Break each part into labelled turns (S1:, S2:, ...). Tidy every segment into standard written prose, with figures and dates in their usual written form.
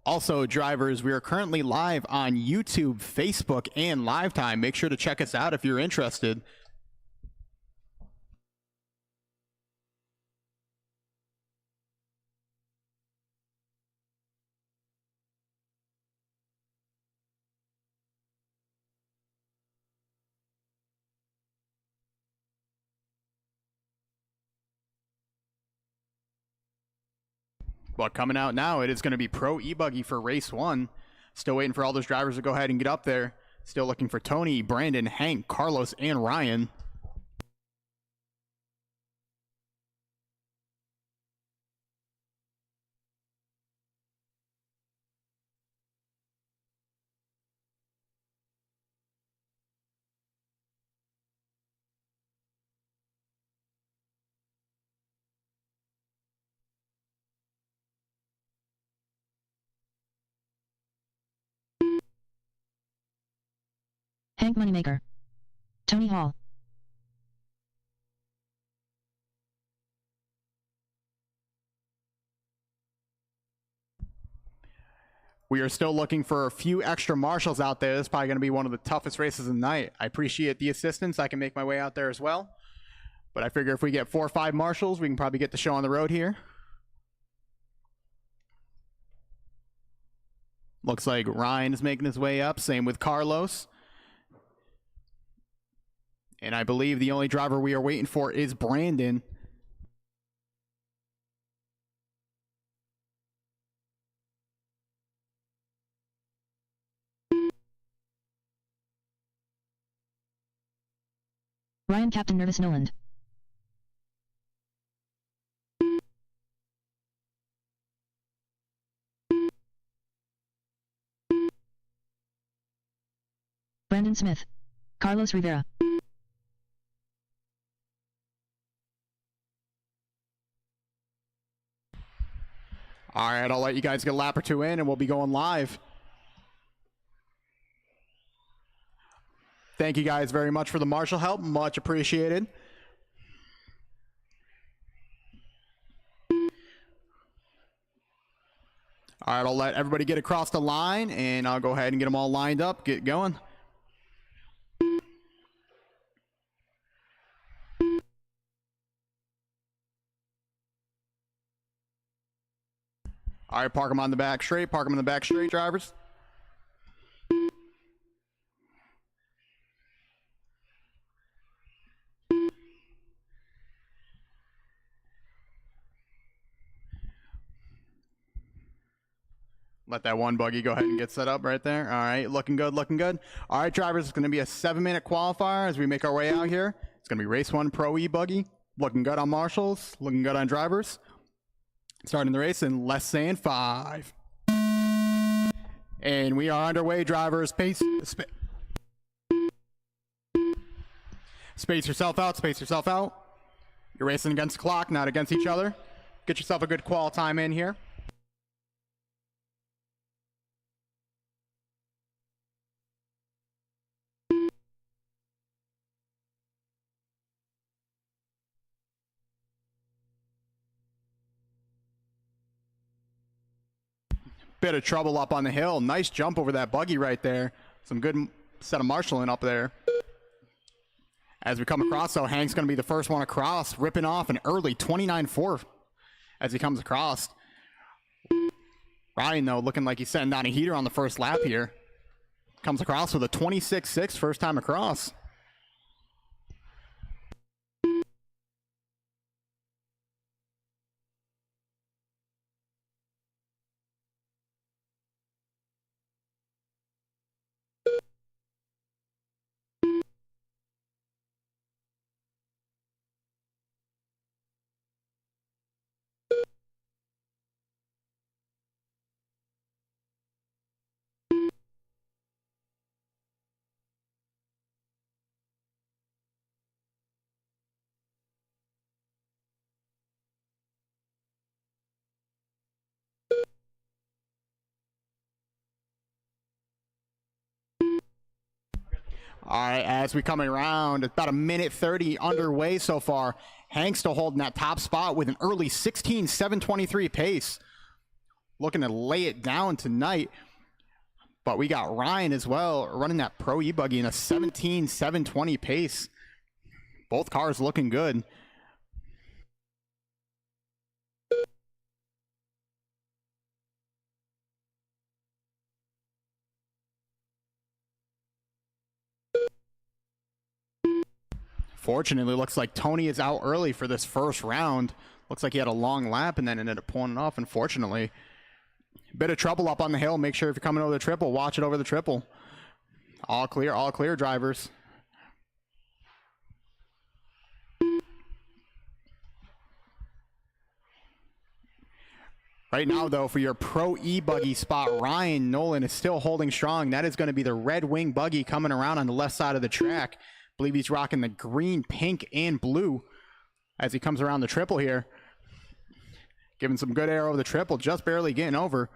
S1: Also, drivers, we are currently live on YouTube, Facebook, and Lifetime. Make sure to check us out if you're interested. But coming out now, it is going to be Pro E-Buggy for race 1. Still waiting for all those drivers to go ahead and get up there. Still looking for Tony, Brandon, Hank, Carlos, and Ryan.
S2: Hank Moneymaker. Tony Hall.
S1: We are still looking for a few extra marshals out there. This is probably going to be one of the toughest races of the night. I appreciate the assistance. I can make my way out there as well. But I figure if we get 4 or 5 marshals, we can probably get the show on the road here. Looks like Ryan is making his way up. Same with Carlos. And I believe the only driver we are waiting for is Brandon.
S2: Ryan Captain Nervous Noland. Brandon Smith. Carlos Rivera.
S1: All right, I'll let you guys get a lap or two in, and we'll be going live. Thank you guys very much for the marshal help. Much appreciated. All right, I'll let everybody get across the line, and I'll go ahead and get them all lined up, get going. All right, park them on the back straight. Park them in the back straight, drivers. Let that one buggy go ahead and get set up right there. All right, looking good, looking good. All right, drivers, it's going to be a 7-minute qualifier as we make our way out here. It's going to be race 1 Pro E-Buggy. Looking good on marshals, looking good on drivers. Starting the race in less than 5. And we are underway, drivers. Space yourself out, space yourself out. You're racing against the clock, not against each other. Get yourself a good qual time in here. Bit of trouble up on the hill. Nice jump over that buggy right there. Some good set of marshalling up there. As we come across, so Hank's going to be the first one across, ripping off an early 29.4 as he comes across. Ryan, though, looking like he's setting down a heater on the first lap here. Comes across with a 26.6 first time across. All right, as we coming around, about a minute 30 underway so far. Hank still holding that top spot with an early 16.723 pace. looking to lay it down tonight. But we got Ryan as well running that Pro E-Buggy in a 17.720 pace. Both cars looking good. Fortunately, looks like Tony is out early for this first round. Looks like he had a long lap and then ended up pulling it off, unfortunately. Bit of trouble up on the hill. Make sure if you're coming over the triple, watch it over the triple. All clear, drivers. Right now, though, for your Pro E-Buggy spot, Ryan Nolan is still holding strong. That is going to be the Red Wing Buggy coming around on the left side of the track. I believe he's rocking the green, pink, and blue as he comes around the triple here. Giving some good air over the triple, just barely getting over.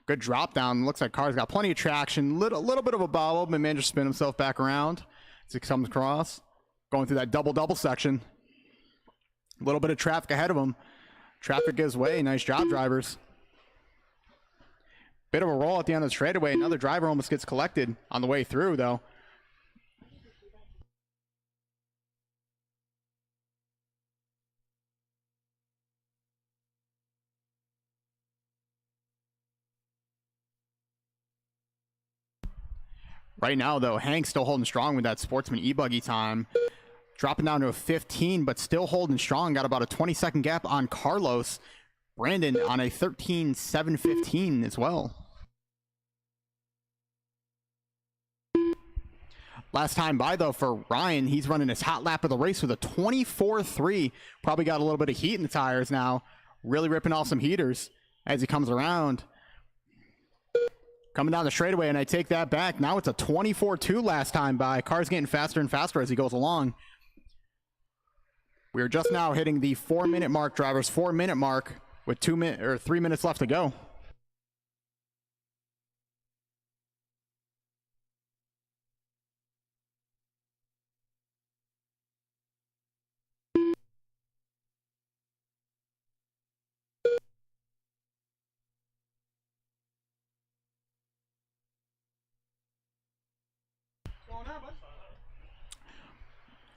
S1: Good drop down. Looks like car's got plenty of traction. Little bit of a bobble, but managed to spin himself back around as he comes across. Going through that double section. A little bit of traffic ahead of him. Traffic gives way. Nice job, drivers. Bit of a roll at the end of the straightaway. Another driver almost gets collected on the way through, though. Right now, though, Hank's still holding strong with that Sportsman E-Buggy time. Dropping down to a 15, but still holding strong. Got about a 20-second gap on Carlos. Brandon on a 13.715 as well. Last time by, though, for Ryan, he's running his hot lap of the race with a 24.3. Probably got a little bit of heat in the tires now. Really ripping off some heaters as he comes around. Coming down the straightaway, and I take that back. Now it's a 24.2 last time by. Car's getting faster and faster as he goes along. We are just now hitting the 4-minute mark, drivers. 4-minute mark with 3 minutes left to go.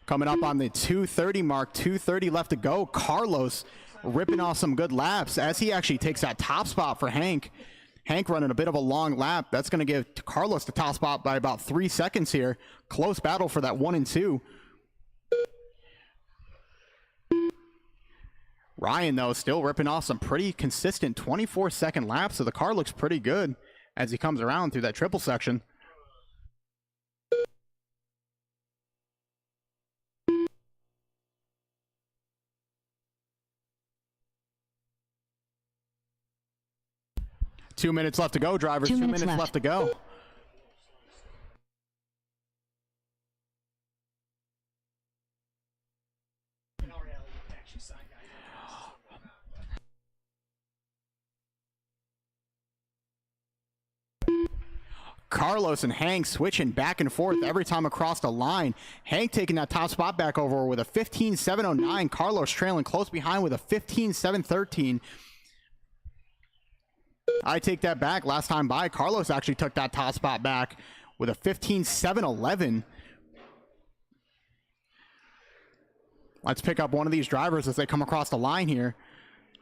S1: Coming up on the 2:30 mark, 2:30 left to go. Carlos ripping off some good laps as he actually takes that top spot for Hank. Hank running a bit of a long lap. That's going to give Carlos the top spot by about 3 seconds here. Close battle for that 1 and 2. Ryan, though, still ripping off some pretty consistent 24-second laps, so the car looks pretty good as he comes around through that triple section. Two minutes left to go, drivers.
S2: 2
S1: 2
S2: minutes
S1: minutes left to go. Carlos and Hank switching back and forth every time across the line. Hank taking that top spot back over with a 15.709. Carlos trailing close behind with a 15.713. I take that back. Last time by, Carlos actually took that top spot back with a 15.711. Let's pick up one of these drivers as they come across the line here.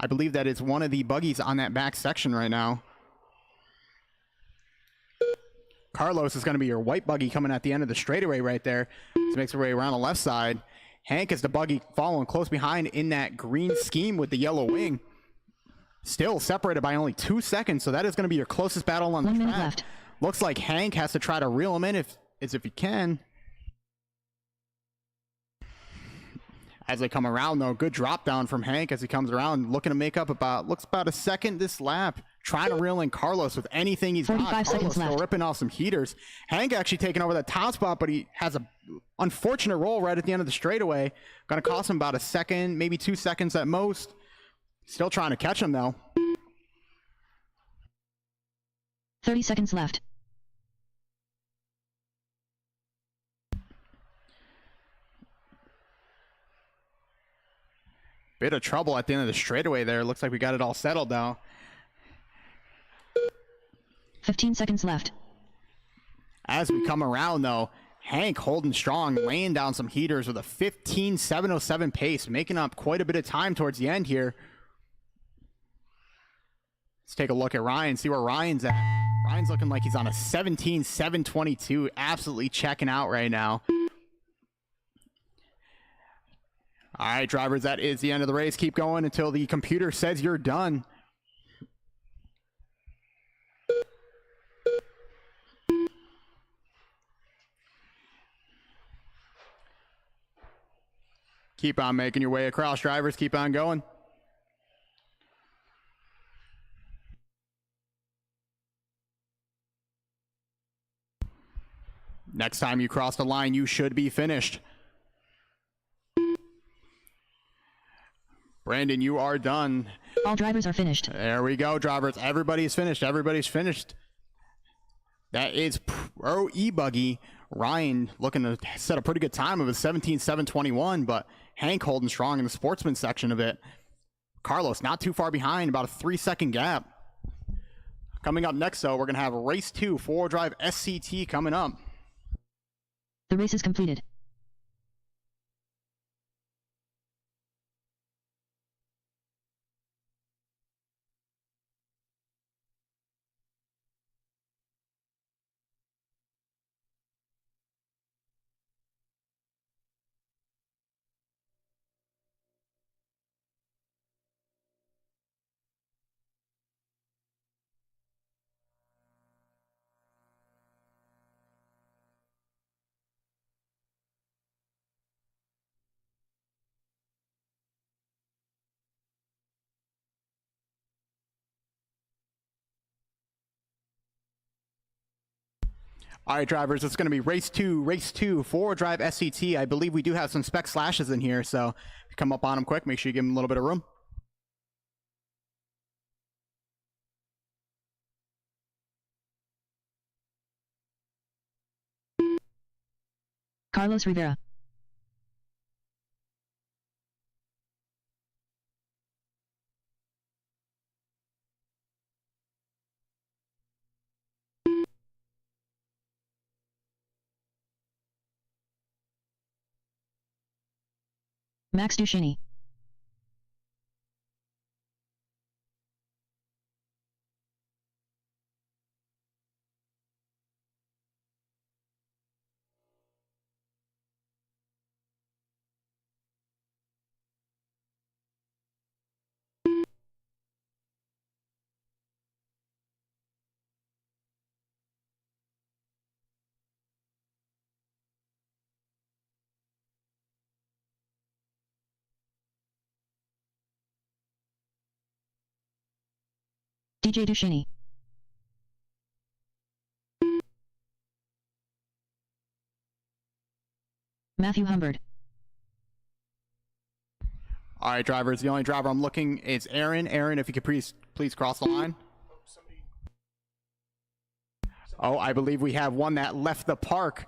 S1: I believe that is one of the buggies on that back section right now. Carlos is going to be your white buggy coming at the end of the straightaway right there. This makes her way around the left side. Hank is the buggy following close behind in that green scheme with the yellow wing. Still separated by only 2 seconds, so that is going to be your closest battle on the track.
S2: 1 minute left.
S1: Looks like Hank has to try to reel him in if he can. As they come around, though, good drop down from Hank as he comes around, looking to make up about a second this lap. Trying to reel in Carlos with anything he's got.
S2: 45 seconds
S1: Carlos still
S2: left.
S1: ripping off some heaters. Hank actually taking over that top spot, but he has a unfortunate roll right at the end of the straightaway. Going to cost him about a second, maybe 2 seconds at most. Still trying to catch him, though.
S2: 30 seconds left.
S1: Bit of trouble at the end of the straightaway there. Looks like we got it all settled now.
S2: 15 seconds left.
S1: As we come around, though, Hank holding strong, laying down some heaters with a 15.707 pace, making up quite a bit of time towards the end here. Let's take a look at Ryan, see where Ryan's at. Ryan's looking like he's on a 17.722, absolutely checking out right now. All right, drivers, that is the end of the race. Keep going until the computer says you're done. Keep on making your way across, drivers. Keep on going. Next time you cross the line, you should be finished. Brandon, you are done.
S2: All drivers are finished.
S1: There we go, drivers. Everybody's finished. Everybody's finished. That is Pro E-Buggy. Ryan looking to set a pretty good time of a 17.721, but Hank holding strong in the sportsman section of it. Carlos not too far behind, about a 3-second gap. Coming up next, though, we're going to have race 2, 4-wheel drive SCT coming up.
S2: The race is completed.
S1: All right, drivers, it's going to be race 2, 4-wheel drive SCT. I believe we do have some spec slashes in here, so if you come up on them quick, make sure you give them a little bit of room.
S2: Carlos Rivera. Max Duchenne. DJ Duchenne. Matthew Humbert.
S1: All right, drivers, the only driver I'm looking is Aaron. Aaron, if you could please cross the line. Oh, I believe we have one that left the park.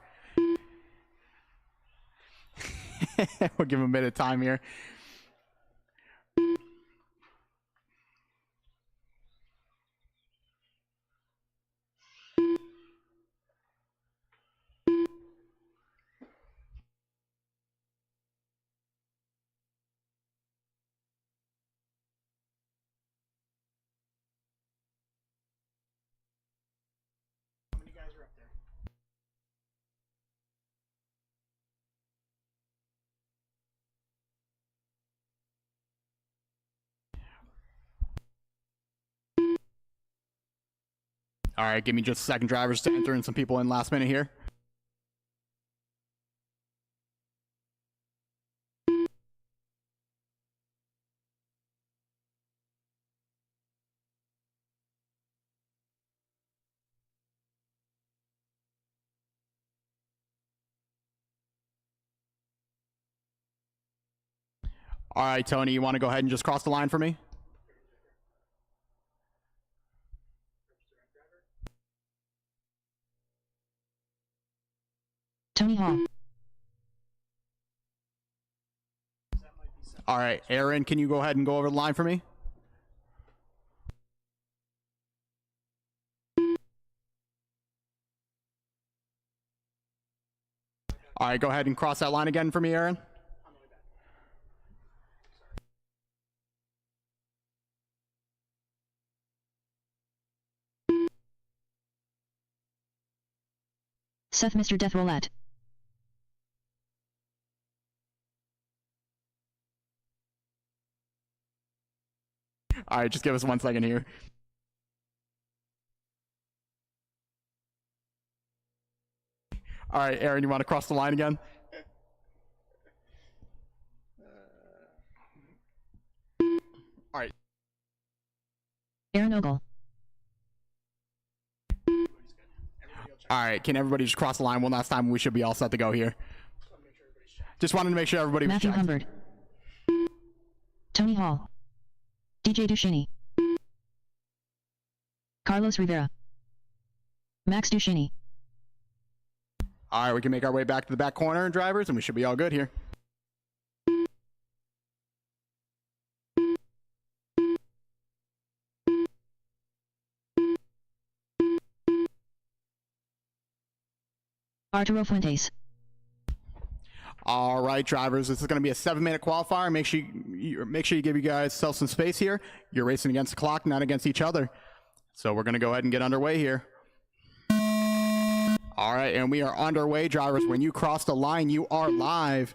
S1: We'll give him a bit of time here. All right, give me just a second, drivers, to enter in some people in last minute here. All right, Tony, you want to go ahead and just cross the line for me?
S2: Tony Hall.
S1: All right, Aaron, can you go ahead and go over the line for me? All right, go ahead and cross that line again for me, Aaron.
S2: Seth Mr. Death Roulette.
S1: All right, just give us 1 second here. All right, Aaron, you want to cross the line again? All right.
S2: Aaron Ogle.
S1: All right, can everybody just cross the line one last time? We should be all set to go here. Just wanted to make sure everybody was
S2: Matthew
S1: checked.
S2: Humbard. Tony Hall. DJ Dushini. Carlos Rivera. Max Dushini.
S1: All right, we can make our way back to the back corner, drivers, and we should be all good here.
S2: Arturo Fuentes.
S1: All right, drivers, this is going to be a 7-minute qualifier. Make sure you give you guys some space here. You're racing against the clock, not against each other. So we're going to go ahead and get underway here. All right, and we are underway, drivers. When you cross the line, you are live.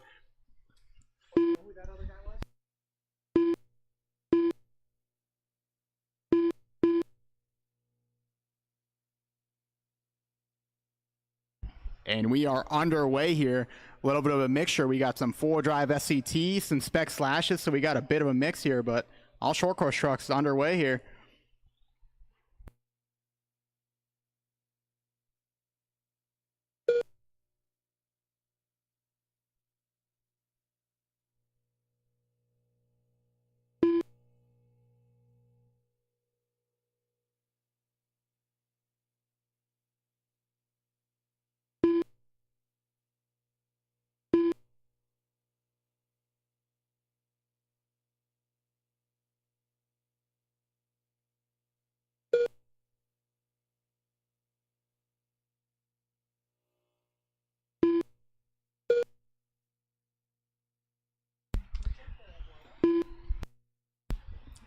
S1: And we are underway here. A little bit of a mixture. We got some 4-drive SCT, some spec slashes, so we got a bit of a mix here, but all short course trucks underway here.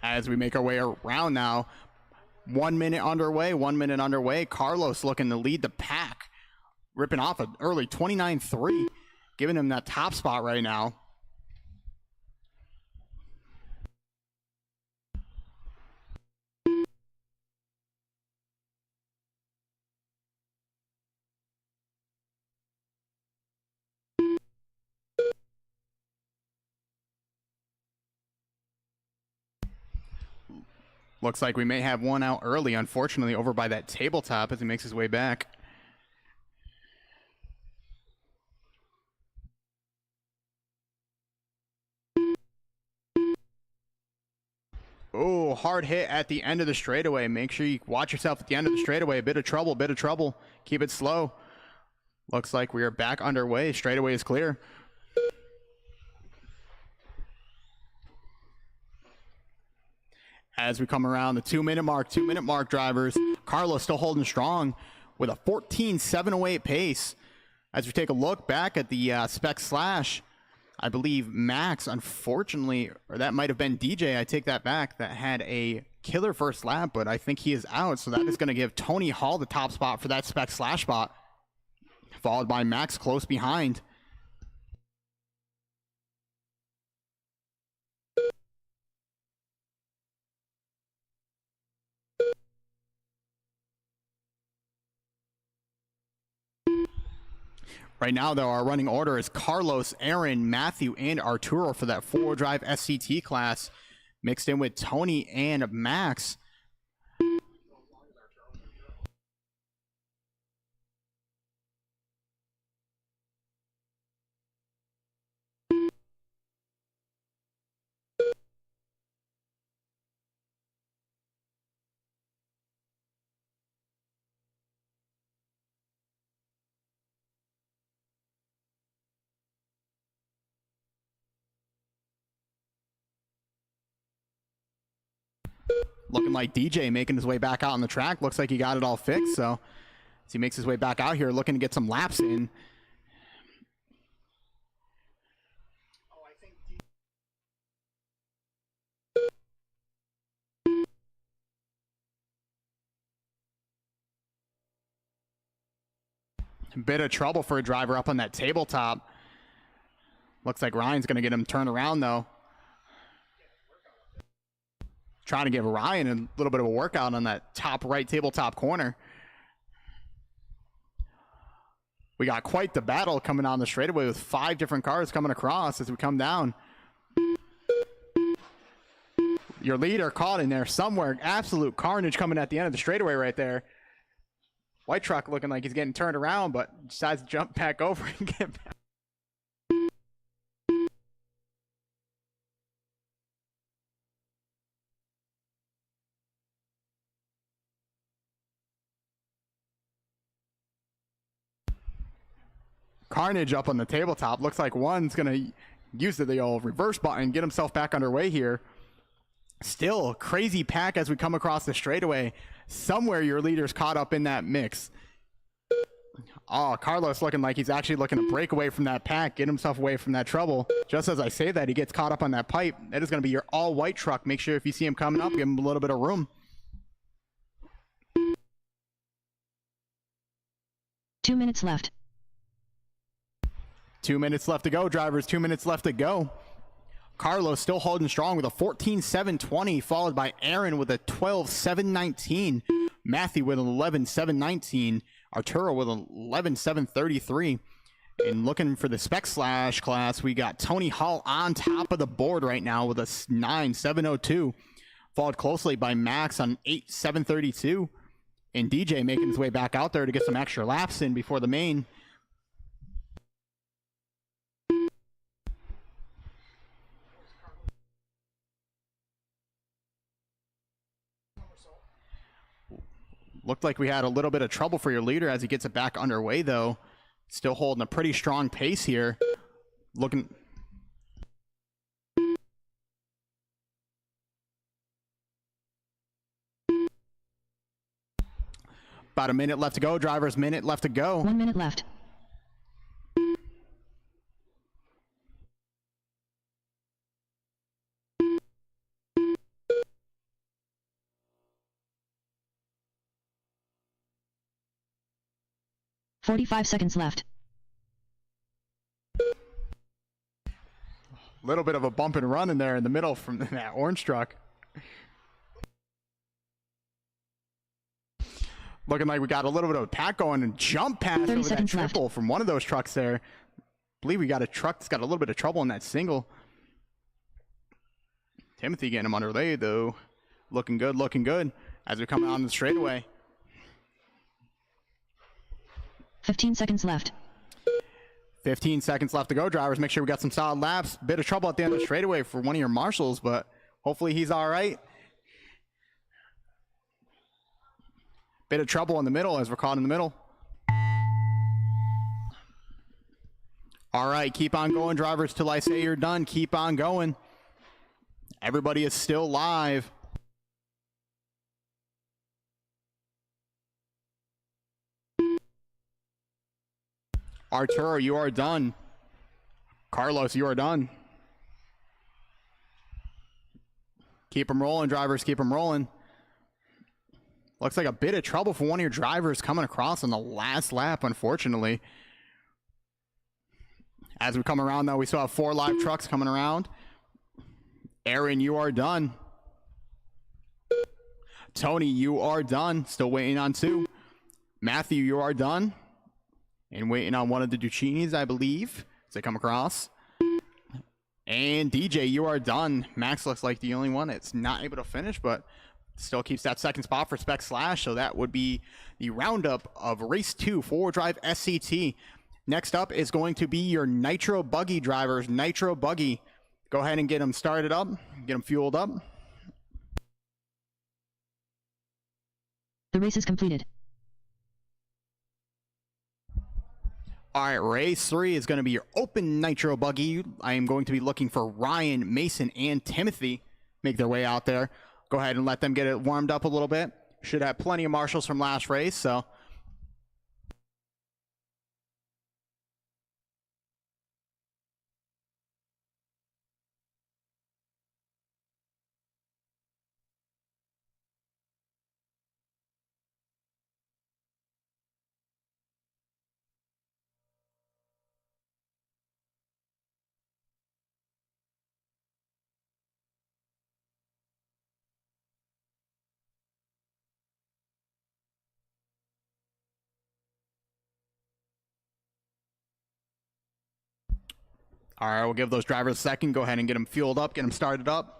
S1: As we make our way around now, 1 minute underway, 1 minute underway. Carlos looking to lead the pack, ripping off an early 29.3, giving him that top spot right now. Looks like we may have one out early, unfortunately, over by that tabletop as he makes his way back. Oh, hard hit at the end of the straightaway. Make sure you watch yourself at the end of the straightaway. A bit of trouble, bit of trouble. Keep it slow. Looks like we are back underway. Straightaway is clear. As we come around the 2-minute mark, drivers. Carlos still holding strong with a 14.708 pace. As we take a look back at the spec slash, I believe Max, unfortunately, or that might have been DJ, I take that back, that had a killer first lap, but I think he is out. So that is going to give Tony Hall the top spot for that spec slash spot, followed by Max close behind. Right now, though, our running order is Carlos, Aaron, Matthew, and Arturo for that 4-drive SCT class, mixed in with Tony and Max. Looking like DJ making his way back out on the track. Looks like he got it all fixed. So as he makes his way back out here, looking to get some laps in. Bit of trouble for a driver up on that tabletop. Looks like Ryan's going to get him turned around, though. Trying to give Ryan a little bit of a workout on that top right tabletop corner. We got quite the battle coming on the straightaway with 5 different cars coming across as we come down. Your leader caught in there somewhere. Absolute carnage coming at the end of the straightaway right there. White truck looking like he's getting turned around, but decides to jump back over and get back. Carnage up on the tabletop. Looks like one's going to use the old reverse button, get himself back underway here. Still crazy pack as we come across the straightaway. Somewhere your leader's caught up in that mix. Oh, Carlos looking like he's actually looking to break away from that pack, get himself away from that trouble. Just as I say that, he gets caught up on that pipe. That is going to be your all-white truck. Make sure if you see him coming up, give him a little bit of room.
S2: 2 minutes left.
S1: 2 minutes left to go, drivers. 2 minutes left to go. Carlos still holding strong with a 14.720, followed by Aaron with a 12.719. Matthew with an 11.719. Arturo with an 11.733. And looking for the spec slash class, we got Tony Hall on top of the board right now with a 9.702. Followed closely by Max on 8.732. And DJ making his way back out there to get some extra laps in before the main. Looked like we had a little bit of trouble for your leader as he gets it back underway, though. Still holding a pretty strong pace here. Looking. About a minute left to go, drivers. Minute left to go.
S2: 1 minute left. "45 seconds left.
S1: Little bit of a bump and run in there in the middle from that orange truck. Looking like we got a little bit of a pack going and jump pass over that triple left from one of those trucks there. I believe we got a truck that's got a little bit of trouble in that single. Timothy getting him underway, though. Looking good, looking good as we come out on the straightaway.
S2: 15 seconds left.
S1: 15 seconds left to go, drivers. Make sure we got some solid laps. Bit of trouble at the end of the straightaway for one of your marshals, but hopefully he's all right. Bit of trouble in the middle as we're caught in the middle. All right, keep on going, drivers, till I say you're done. Keep on going. Everybody is still live. Arturo, you are done. Carlos, you are done. Keep them rolling, drivers. Keep them rolling. Looks like a bit of trouble for one of your drivers coming across on the last lap, unfortunately. As we come around, though, we still have 4 live trucks coming around. Aaron, you are done. Tony, you are done. Still waiting on 2. Matthew, you are done. And waiting on one of the Duchinis, I believe, as they come across. And DJ, you are done. Max looks like the only one that's not able to finish, but still keeps that second spot for Spec Slash. So that would be the roundup of Race 2, 4-wheel drive SCT. Next up is going to be your Nitro Buggy drivers. Nitro Buggy. Go ahead and get them started up. Get them fueled up.
S2: The race is completed.
S1: All right, race 3 is going to be your open Nitro Buggy. I am going to be looking for Ryan, Mason, and Timothy make their way out there. Go ahead and let them get it warmed up a little bit. Should have plenty of marshals from last race, so All right, we'll give those drivers a second. Go ahead and get them fueled up, get them started up.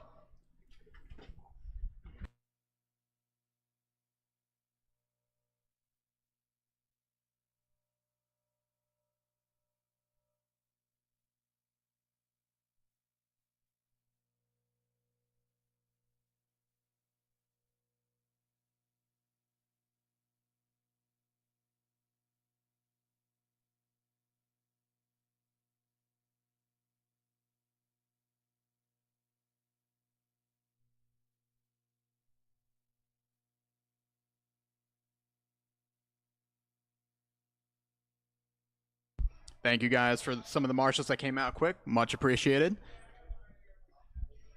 S1: Thank you guys for some of the marshals that came out quick. Much appreciated.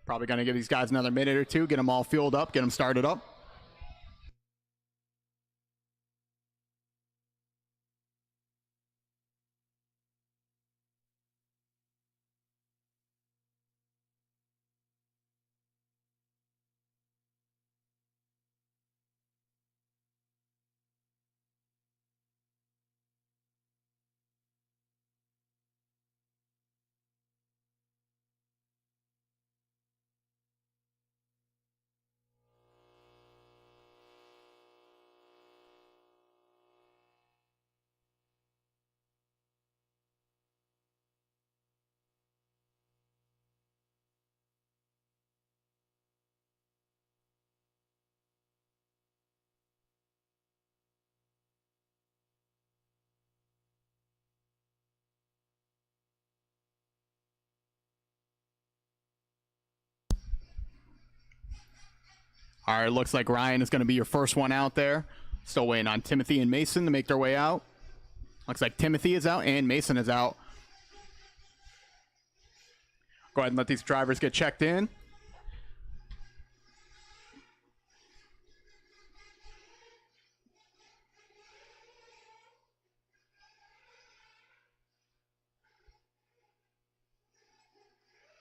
S1: Probably going to give these guys another minute or two, get them all fueled up, get them started up. All right, looks like Ryan is going to be your first one out there. Still waiting on Timothy and Mason to make their way out. Looks like Timothy is out and Mason is out. Go ahead and let these drivers get checked in.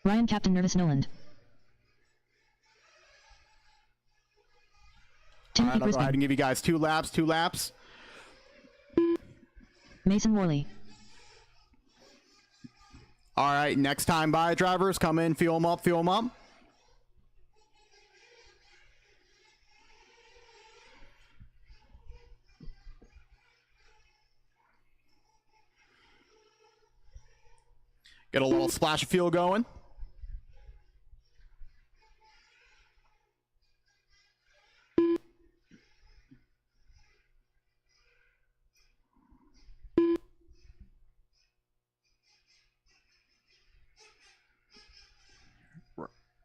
S2: Ryan Captain Nervous Noland.
S1: All
S2: Timothy
S1: right, I'll go ahead
S2: Brisbane.
S1: and give you guys two laps.
S2: Mason Worley.
S1: All right, next time by drivers, come in, fuel them up, fuel them up. Get a little splash of fuel going.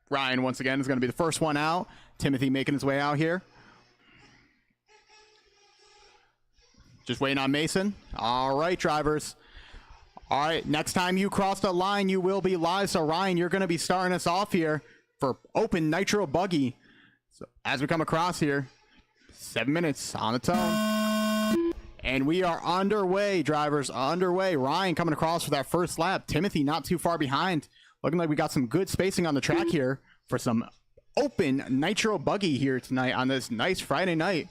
S1: Ryan, once again, is going to be the first one out. Timothy making his way out here. Just waiting on Mason. All right, drivers. All right, next time you cross the line, you will be live. So, Ryan, you're going to be starting us off here for Open Nitro Buggy. So, as we come across here, 7 minutes on the tone. And we are underway, drivers, underway. Ryan coming across for that first lap. Timothy not too far behind. Looking like we got some good spacing on the track here for some Open Nitro Buggy here tonight on this nice Friday night.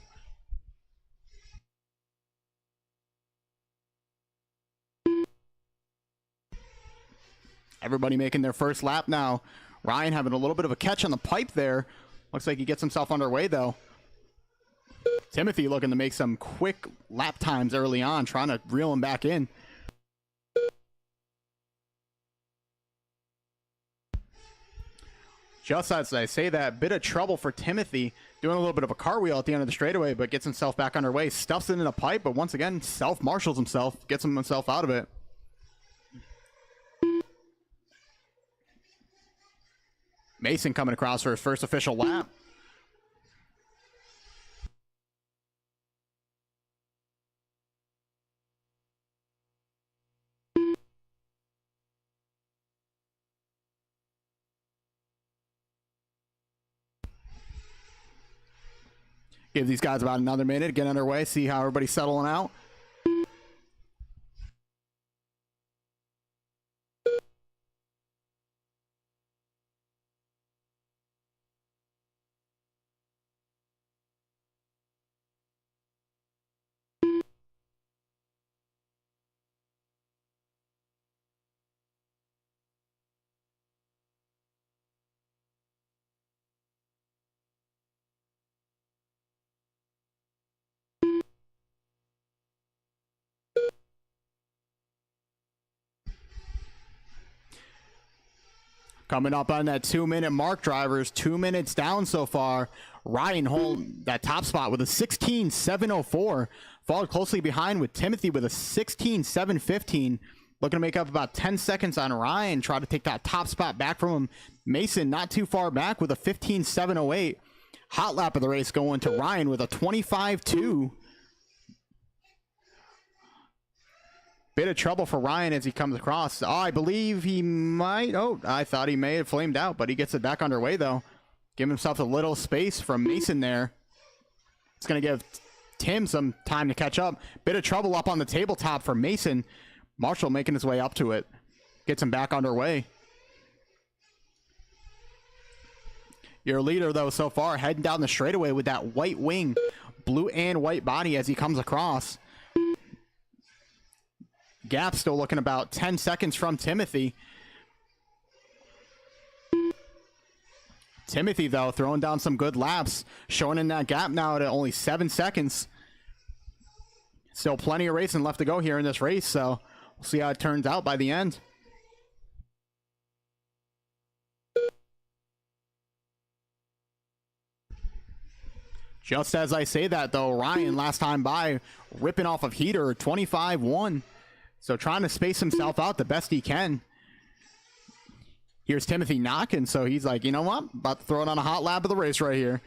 S1: Everybody making their first lap now. Ryan having a little bit of a catch on the pipe there. Looks like he gets himself underway, though. Timothy looking to make some quick lap times early on, trying to reel him back in. Just as I say that, bit of trouble for Timothy, doing a little bit of a cartwheel at the end of the straightaway, but gets himself back underway, stuffs it in a pipe, but once again, self-marshals himself, gets himself out of it. Mason coming across for his first official lap. Give these guys about another minute to get underway, see how everybody's settling out. Coming up on that 2-minute mark, drivers. 2 minutes down so far. Ryan hold that top spot with a 16.704. Followed closely behind with Timothy with a 16.715. Looking to make up about 10 seconds on Ryan. Try to take that top spot back from him. Mason not too far back with a 15.708. Hot lap of the race going to Ryan with a 25.2. Bit of trouble for Ryan as he comes across. Oh, I believe he might. Oh, I thought he may have flamed out, but he gets it back underway, though. Give himself a little space from Mason there. It's going to give Tim some time to catch up. Bit of trouble up on the tabletop for Mason. Marshall making his way up to it. Gets him back underway. Your leader, though, so far, heading down the straightaway with that white wing. Blue and white body as he comes across. Gap still looking about 10 seconds from Timothy. Timothy, though, throwing down some good laps. Showing in that gap now at only 7 seconds. Still plenty of racing left to go here in this race, so we'll see how it turns out by the end. Just as I say that, though, Ryan, last time by, ripping off of heater, 25-1. So trying to space himself out the best he can. Here's Timothy knocking, so he's like, you know what? About to throw it on a hot lap of the race right here.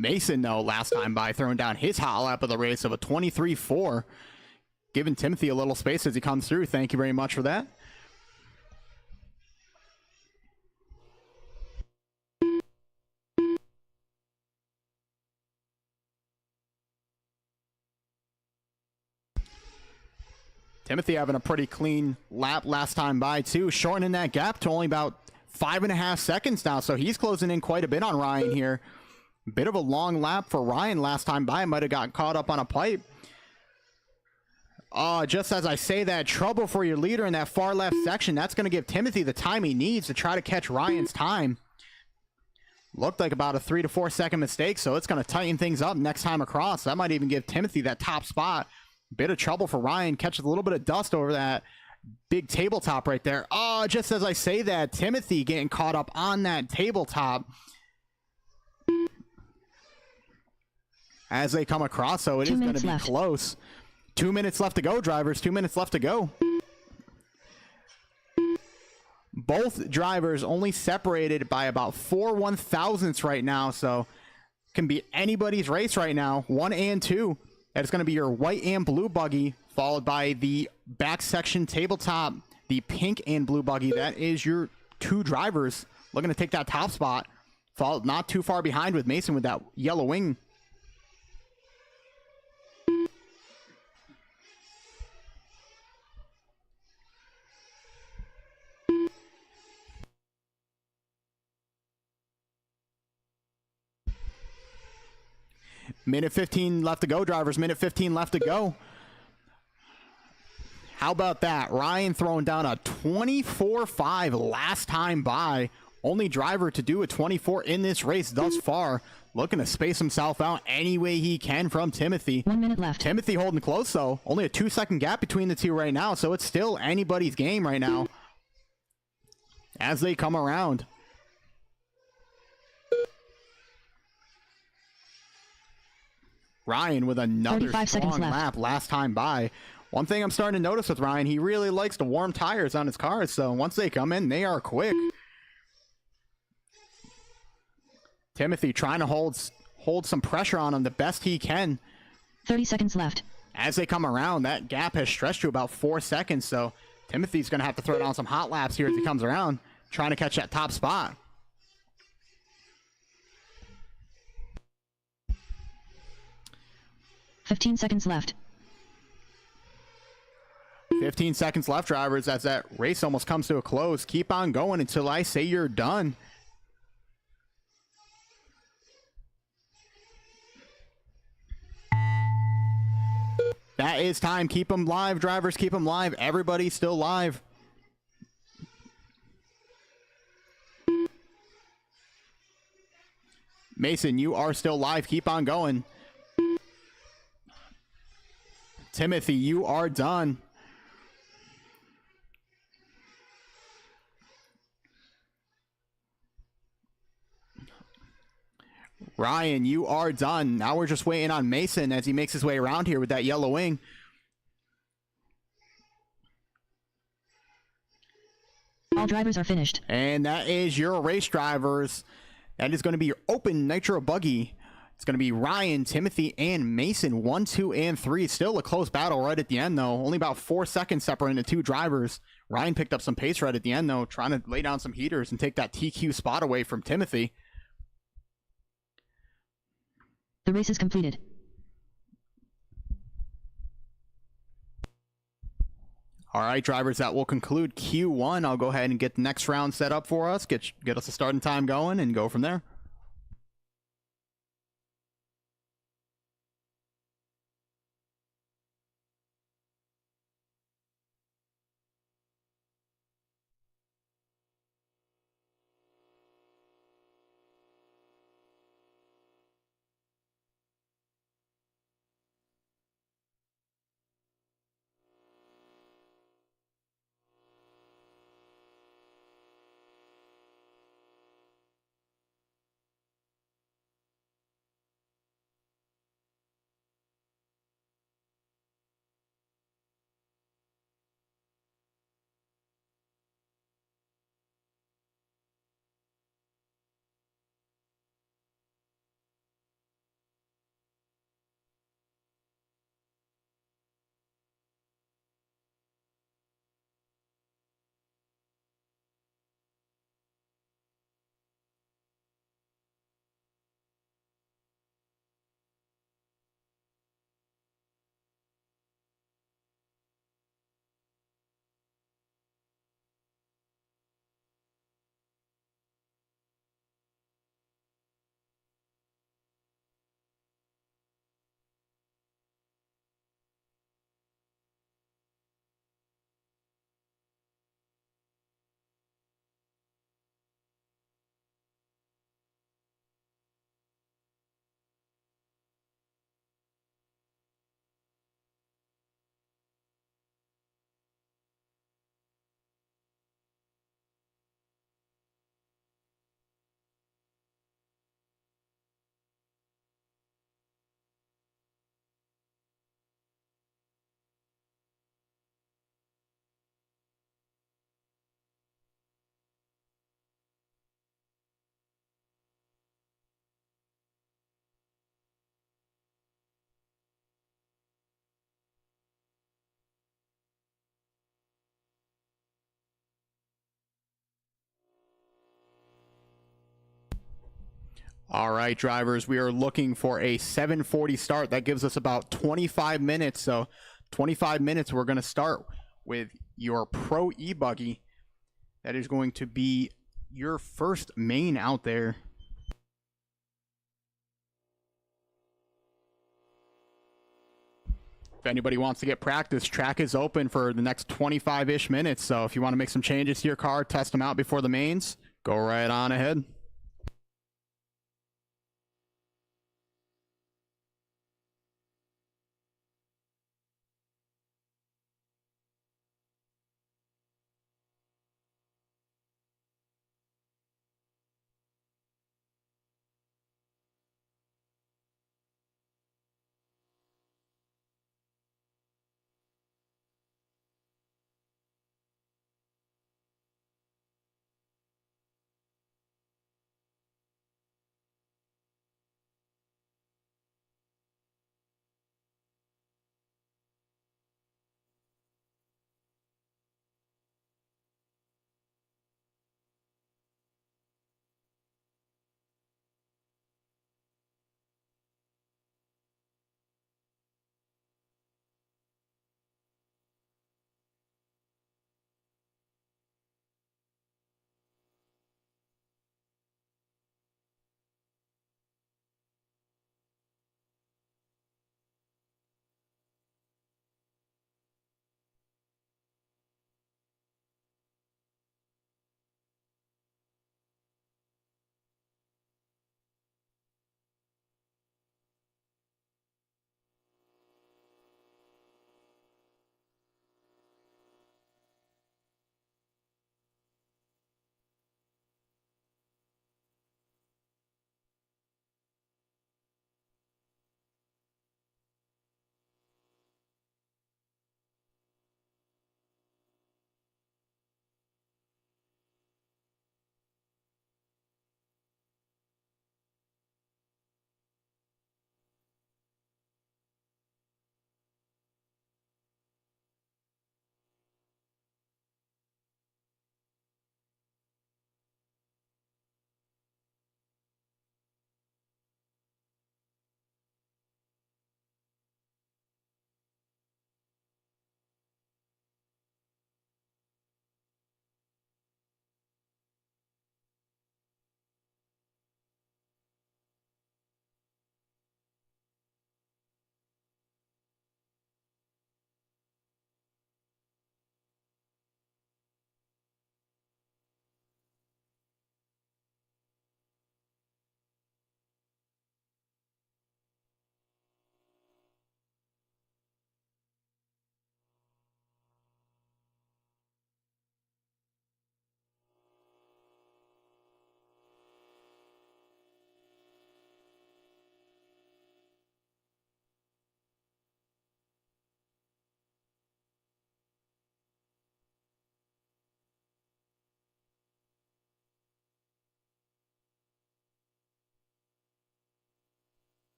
S1: Mason, though, last time by, throwing down his hot lap of the race of a 23-4. Giving Timothy a little space as he comes through. Thank you very much for that. Timothy having a pretty clean lap last time by, too. Shortening that gap to only about 5.5 seconds now. So he's closing in quite a bit on Ryan here. Bit of a long lap for Ryan last time by. Might have gotten caught up on a pipe. Just as I say that, trouble for your leader in that far left section. That's going to give Timothy the time he needs to try to catch Ryan's time. Looked like about a 3 to 4 second mistake, so it's going to tighten things up next time across. That might even give Timothy that top spot. Bit of trouble for Ryan. Catches a little bit of dust over that big tabletop right there. Just as I say that, Timothy getting caught up on that tabletop as they come across, so it is going to be close. 2 minutes left to go, drivers. 2 minutes left to go. Both drivers only separated by about 4 1/1000ths right now, so can be anybody's race right now. 1 and 2. That's going to be your white and blue buggy, followed by the back section tabletop, the pink and blue buggy. That is your 2 drivers looking to take that top spot. Followed not too far behind with Mason with that yellow wing. Minute 15 left to go, drivers. Minute 15 left to go. How about that? Ryan throwing down a 24.5 last time by. Only driver to do a 24 in this race thus far. Looking to space himself out any way he can from Timothy.
S2: 1 minute left.
S1: Timothy holding close, though. Only a 2-second gap between the two right now, so it's still anybody's game right now as they come around. Ryan with another strong lap last time by. One thing I'm starting to notice with Ryan, he really likes to warm tires on his cars, so once they come in, they are quick. Timothy trying to hold some pressure on him the best he can.
S2: 30 seconds left.
S1: As they come around, that gap has stretched to about 4 seconds, so Timothy's going to have to throw down some hot laps here as he comes around, trying to catch that top spot.
S2: 15 seconds left.
S1: 15 seconds left, drivers, as that race almost comes to a close. Keep on going until I say you're done. That is time. Keep them live, drivers. Keep them live. Everybody's still live. Mason, you are still live. Keep on going. Timothy, you are done. Ryan, you are done. Now we're just waiting on Mason as he makes his way around here with that yellow wing.
S2: All drivers are finished.
S1: And that is your race, drivers. That is going to be your open nitro buggy. It's going to be Ryan, Timothy, and Mason. 1, 2, and 3. Still a close battle right at the end, though. Only about 4 seconds separating the two drivers. Ryan picked up some pace right at the end, though, trying to lay down some heaters and take that TQ spot away from Timothy.
S2: The race is completed.
S1: All right, drivers, that will conclude Q1. I'll go ahead and get the next round set up for us, get us a starting time going, and go from there. All right, drivers, we are looking for a 7:40 start. That gives us about 25 minutes. So 25 minutes, we're going to start with your Pro E-Buggy. That is going to be your first main out there. If anybody wants to get practice, track is open for the next 25-ish minutes. So if you want to make some changes to your car, test them out before the mains, go right on ahead.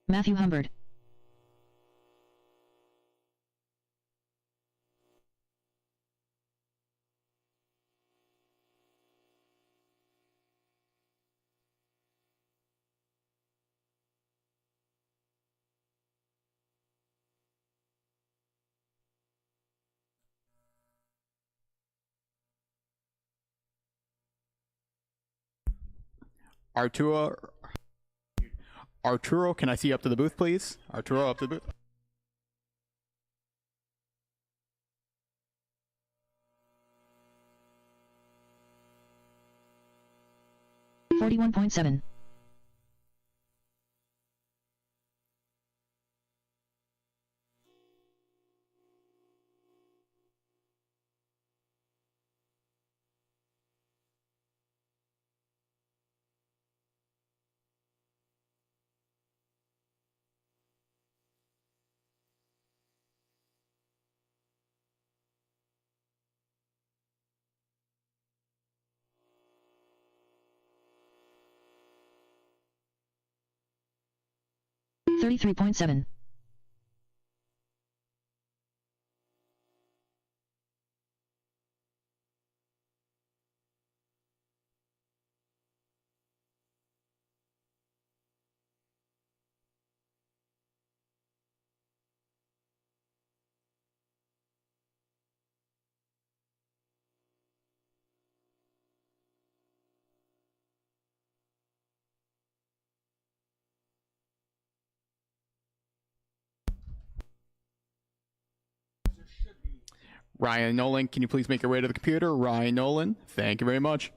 S2: Matthew Humbert.
S1: Arturo, can I see you up to the booth, please? Arturo, up to the booth.
S2: $41.7. $33.7.
S1: Ryan Nolan, can you please make your way to the computer? Ryan Nolan, thank you very much.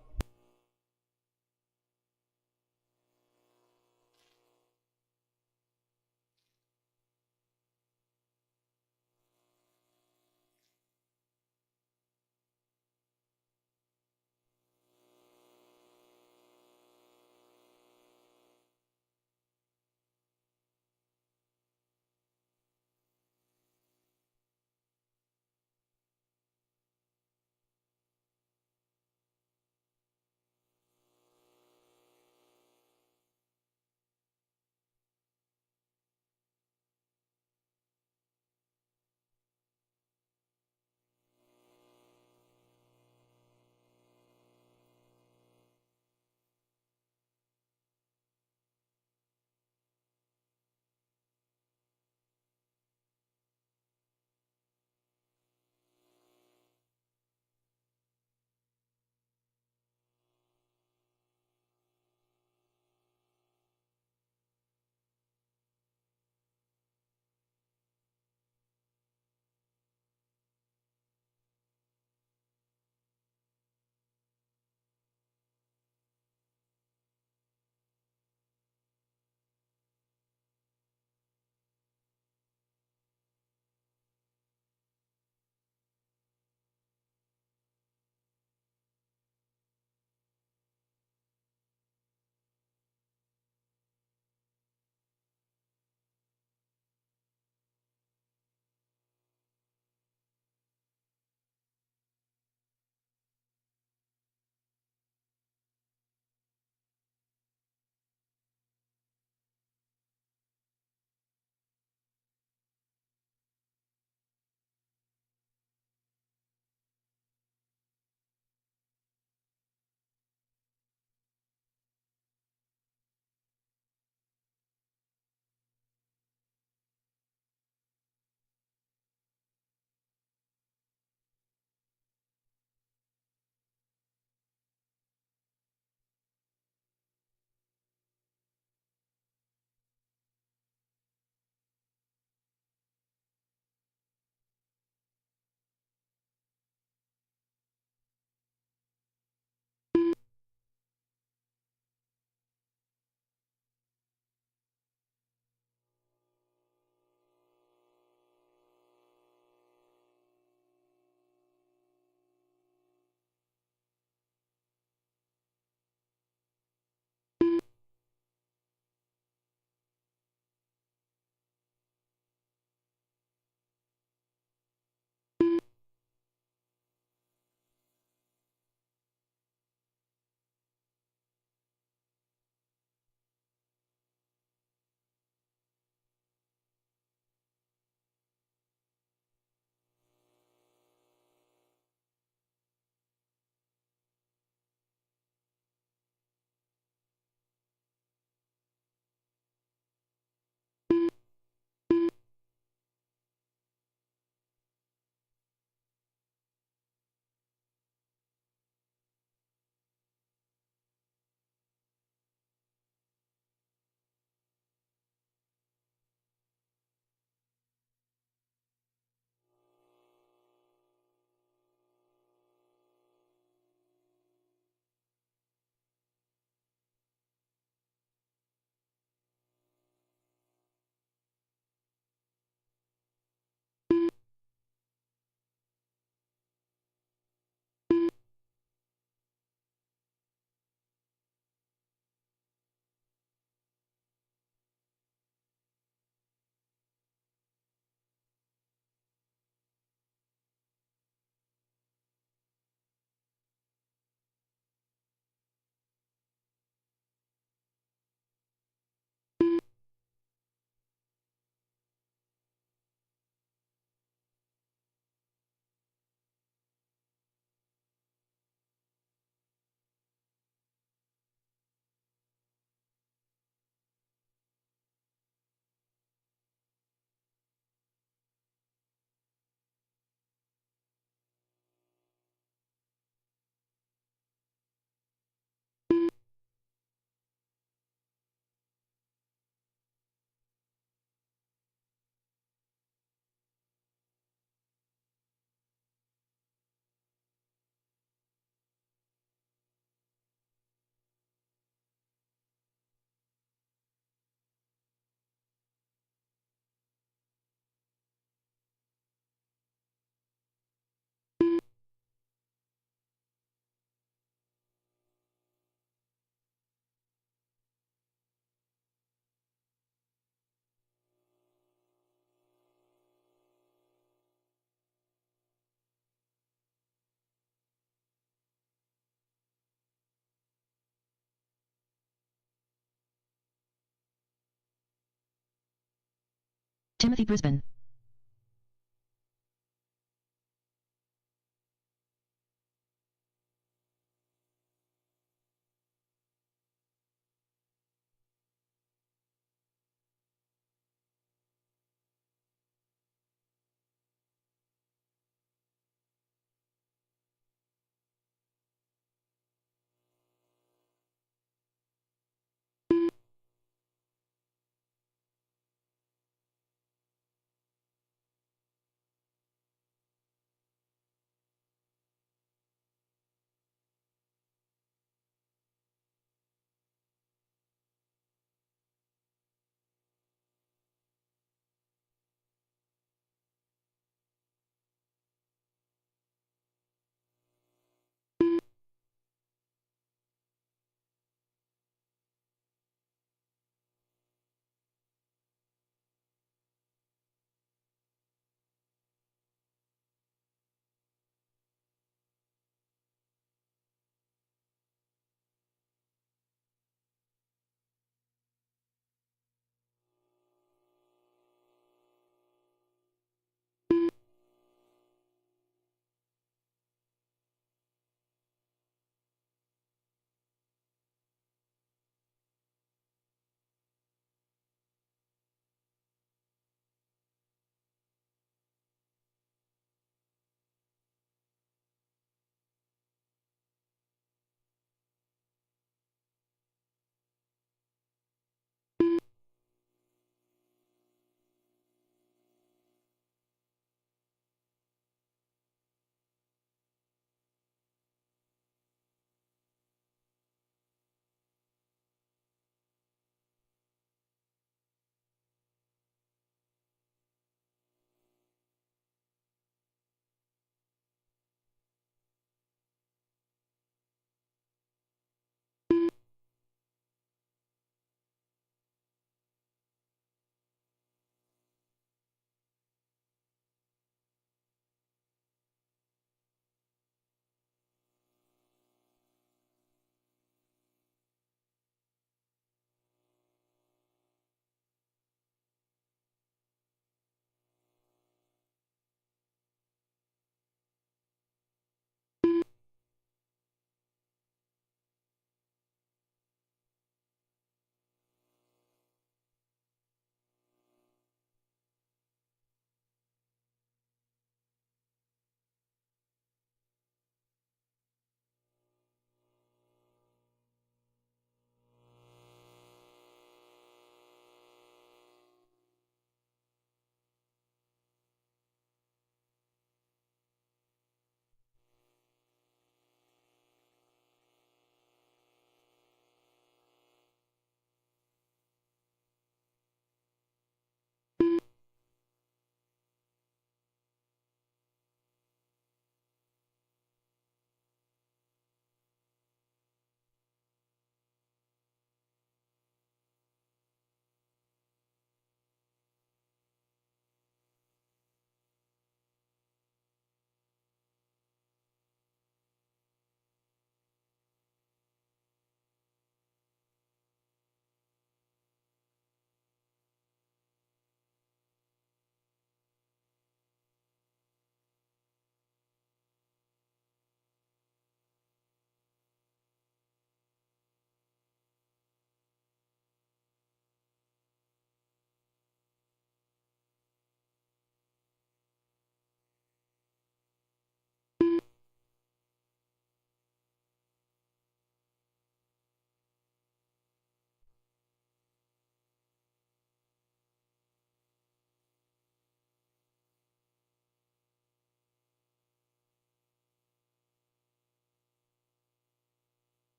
S2: Timothy Brisbane.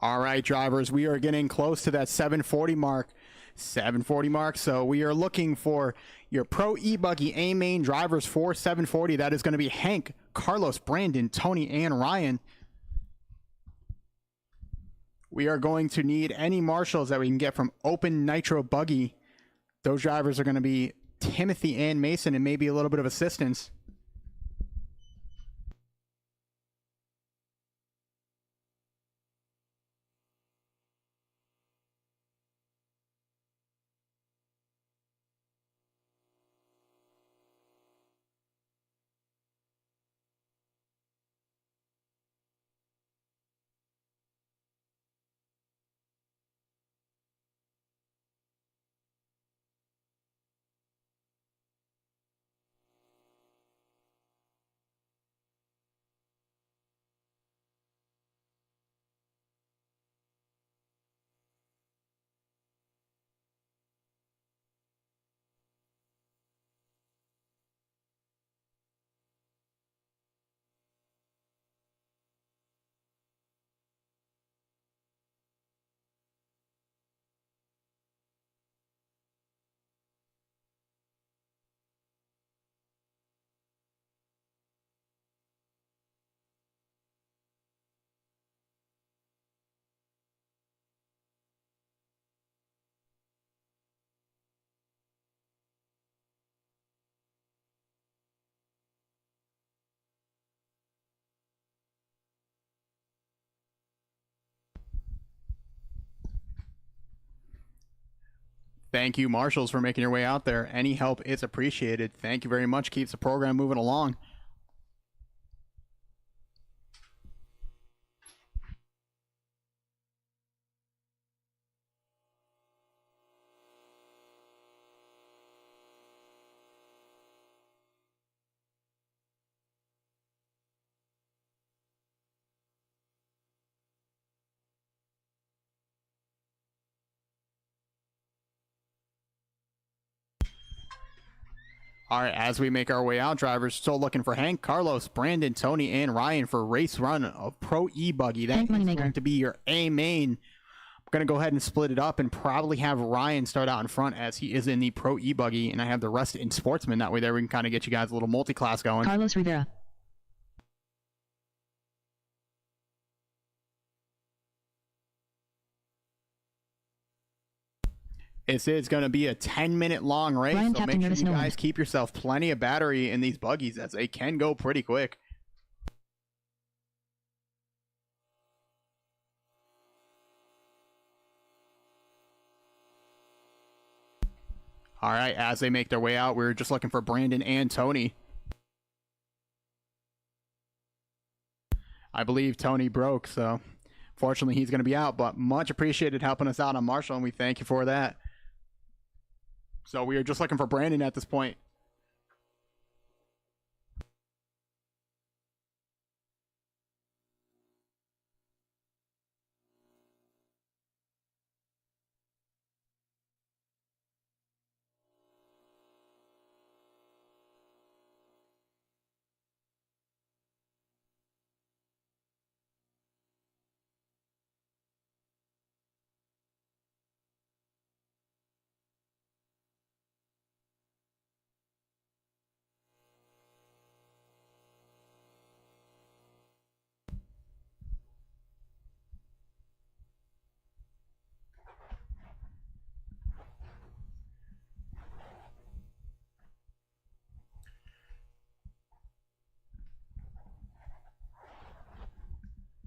S1: All right, drivers, we are getting close to that 740 mark. 740 mark. So we are looking for your Pro E-Buggy A main drivers for 740. That is going to be Hank, Carlos, Brandon, Tony, and Ryan. We are going to need any marshals that we can get from Open Nitro Buggy. Those drivers are going to be Timothy and Mason, and maybe a little bit of assistance. Thank you, marshals, for making your way out there. Any help is appreciated. Thank you very much. Keeps the program moving along. All right, as we make our way out, drivers still looking for Hank, Carlos, Brandon, Tony, and Ryan for race run of Pro E-Buggy. That is going to be your A main. I'm going to go ahead and split it up and probably have Ryan start out in front as he is in the Pro E-Buggy, and I have the rest in Sportsman. That way there we can kind of get you guys a little multi-class going.
S2: Carlos Rivera.
S1: This is going to be a 10-minute long race,
S2: Ryan,
S1: so
S2: Captain
S1: make sure
S2: Nervous
S1: you
S2: Nolan.
S1: guys keep yourself plenty of battery in these buggies as they can go pretty quick. All right, as they make their way out, we're just looking for Brandon and Tony. I believe Tony broke, so fortunately he's going to be out, but much appreciated helping us out on Marshall, and we thank you for that. So we are just looking for Brandon at this point.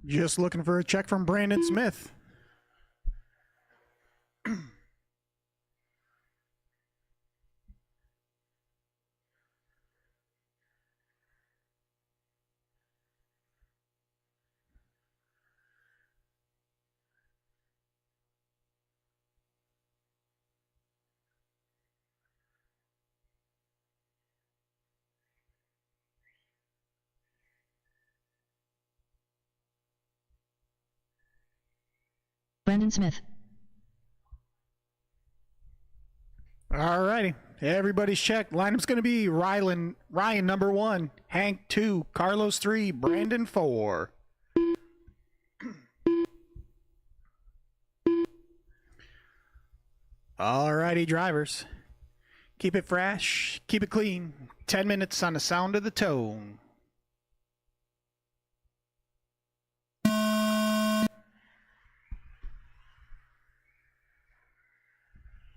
S3: Just looking for a check from Brandon Smith.
S2: Brandon Smith.
S3: All righty. Everybody's checked. Lineup's going to be Ryan number 1, Hank 2, Carlos 3, Brandon 4. Alrighty, drivers. Keep it fresh, keep it clean. 10 minutes on the sound of the tone.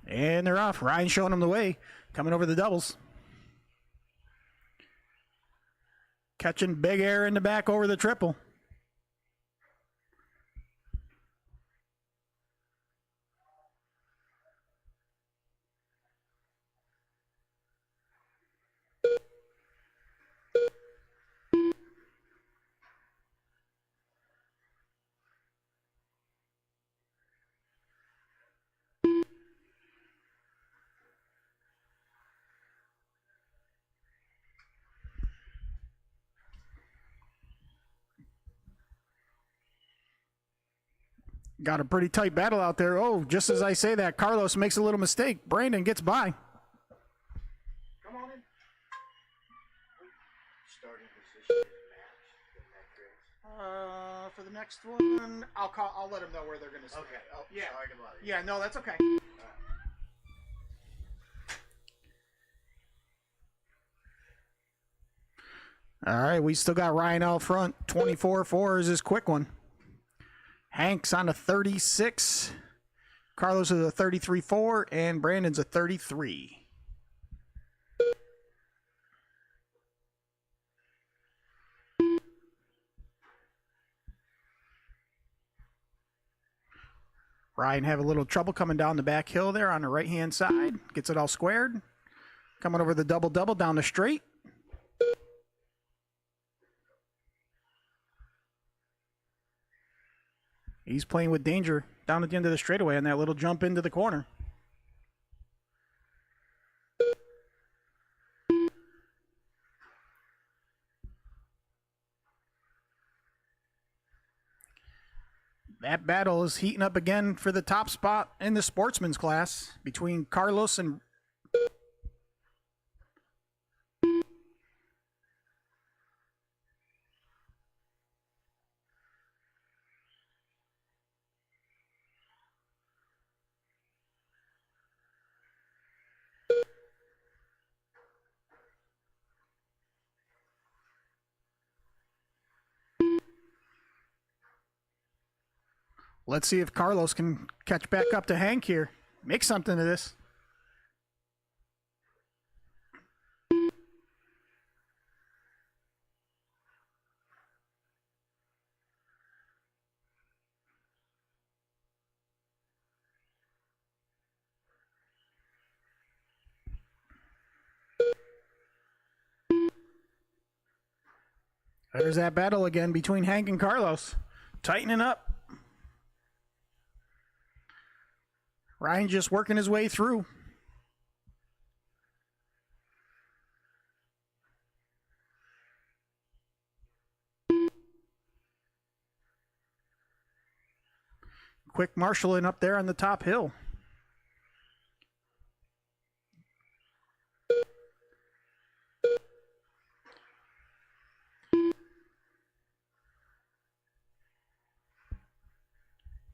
S3: And they're off. Ryan showing them the way. Coming over the doubles. Catching big air in the back over the triple. Got a pretty tight battle out there. Oh, just as I say that, Carlos makes a little mistake. Brandon gets by.
S1: Come on in.
S4: Starting position match.
S3: For the next one, I'll let them know where they're going to stay.
S4: Okay. Oh,
S3: Yeah.
S4: sorry to bother you.
S3: Yeah, no, that's okay. All right, we still got Ryan out front. 24-4 is his quick one. Hank's on a 36. Carlos is a 33-4, and Brandon's a 33. Ryan have a little trouble coming down the back hill there on the right-hand side. Gets it all squared. Coming over the double-double down the straight. He's playing with danger down at the end of the straightaway on that little jump into the corner. That battle is heating up again for the top spot in the sportsman's class between Carlos and... Let's see if Carlos can catch back up to Hank here. Make something of this. There's that battle again between Hank and Carlos. Tightening up. Ryan just working his way through. Quick marshalling up there on the top hill.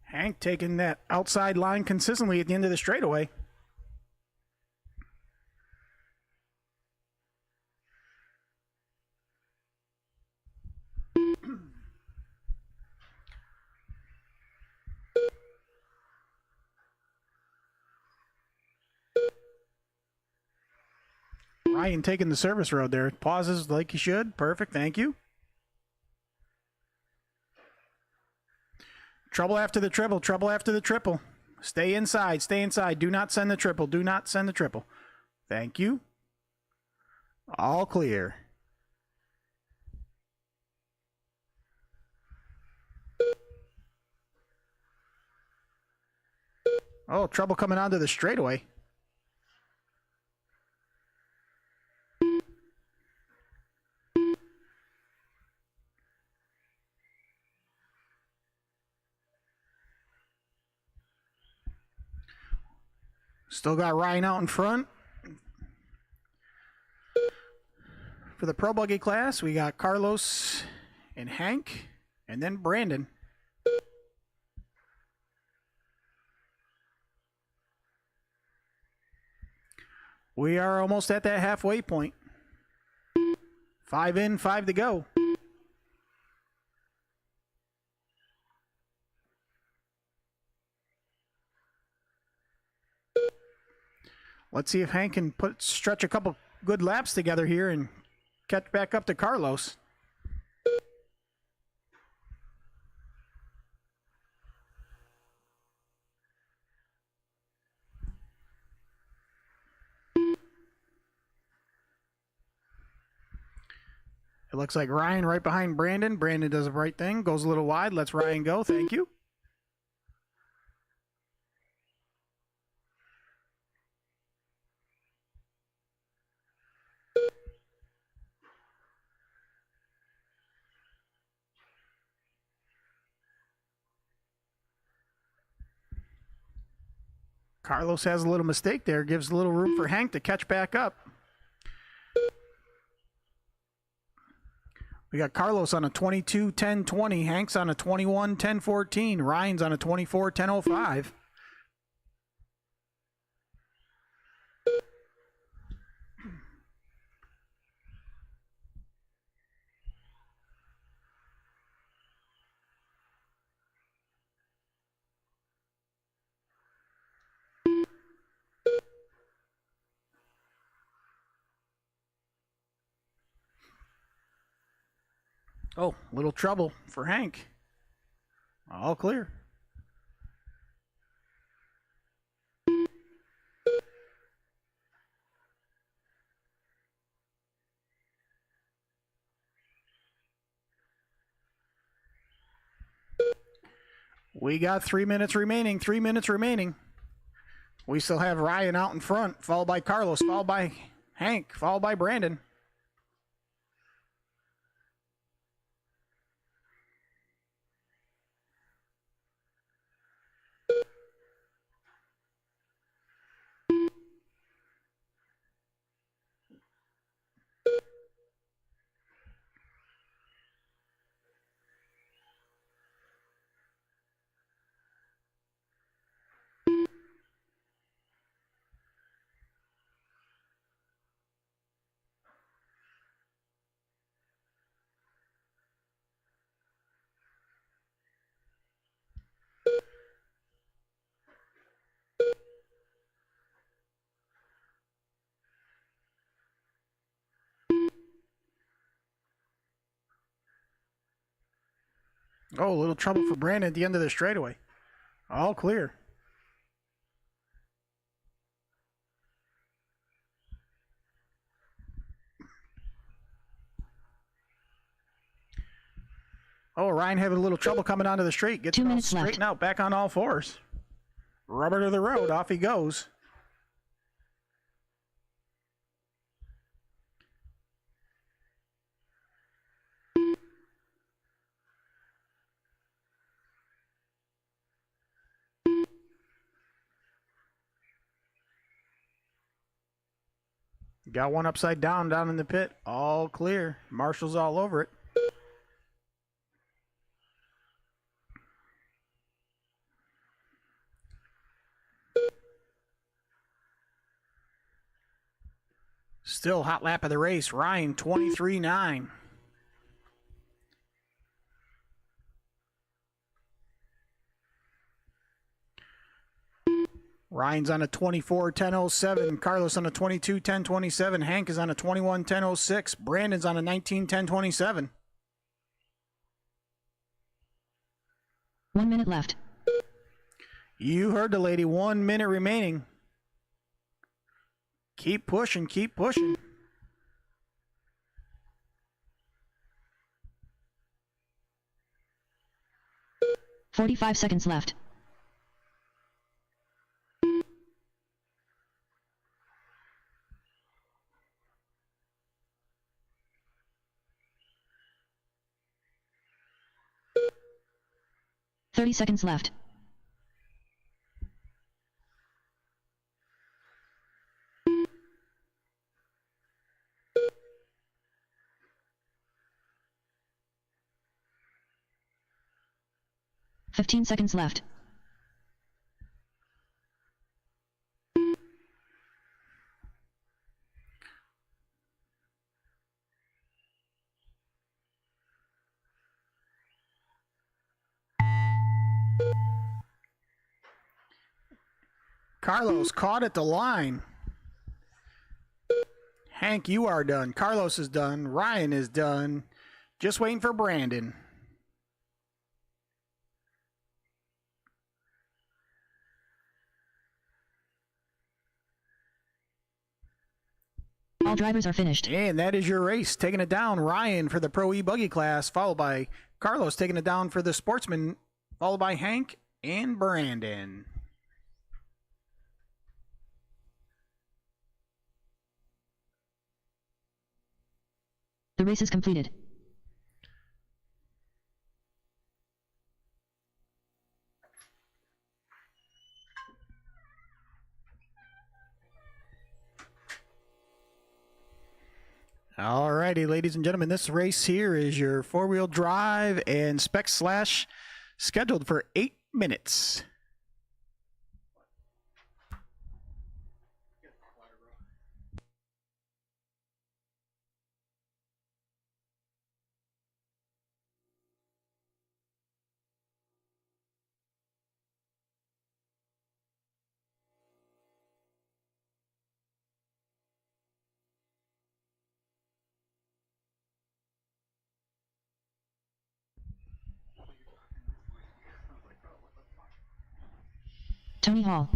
S3: Hank taking that outside line consistently at the end of the straightaway. Ryan taking the service road there. Pauses like he should. Perfect. Thank you. Trouble after the triple. Trouble after the triple. Stay inside. Stay inside. Do not send the triple. Do not send the triple. Thank you. All clear. Oh, trouble coming onto the straightaway. Still got Ryan out in front. For the Pro Buggy class, we got Carlos and Hank, and then Brandon. We are almost at that halfway point. 5 in, 5 to go. Let's see if Hank can stretch a couple good laps together here and catch back up to Carlos. It looks like Ryan right behind Brandon. Brandon does the right thing, goes a little wide. Lets Ryan go. Thank you. Carlos has a little mistake there. Gives a little room for Hank to catch back up. We got Carlos on a 22-10-20. Hank's on a 21-10-14. Ryan's on a 24-10-05. Oh, little trouble for Hank. All clear. We got 3 minutes remaining. 3 minutes remaining. We still have Ryan out in front, followed by Carlos, followed by Hank, followed by Brandon. Oh, a little trouble for Brandon at the end of the straightaway. All clear. Oh, Ryan having a little trouble coming onto the straight. Gets
S2: 2
S3: it all
S2: minutes left.
S3: straightened out, back on all fours. Rubber to the road, off he goes. Got one upside down in the pit. All clear. Marshall's all over it. Still hot lap of the race. Ryan 23-9. Ryan's on a 24-10-07. Carlos on a 22-10-27. Hank is on a 21-10-06. Brandon's on a 19-10-27.
S2: 1 minute left.
S3: You heard the lady. 1 minute remaining. Keep pushing, keep pushing.
S2: $45 seconds left. $30 seconds left. $15 seconds left.
S3: Carlos caught at the line. Hank, you are done. Carlos is done. Ryan is done. Just waiting for Brandon.
S2: All drivers are finished.
S3: And that is your race. Taking it down, Ryan for the Pro E-Buggy class, followed by Carlos taking it down for the Sportsman, followed by Hank and Brandon.
S2: The race is completed.
S3: Alrighty, ladies and gentlemen, this race here is your four-wheel drive and spec slash scheduled for 8 minutes.
S2: Tony Hall.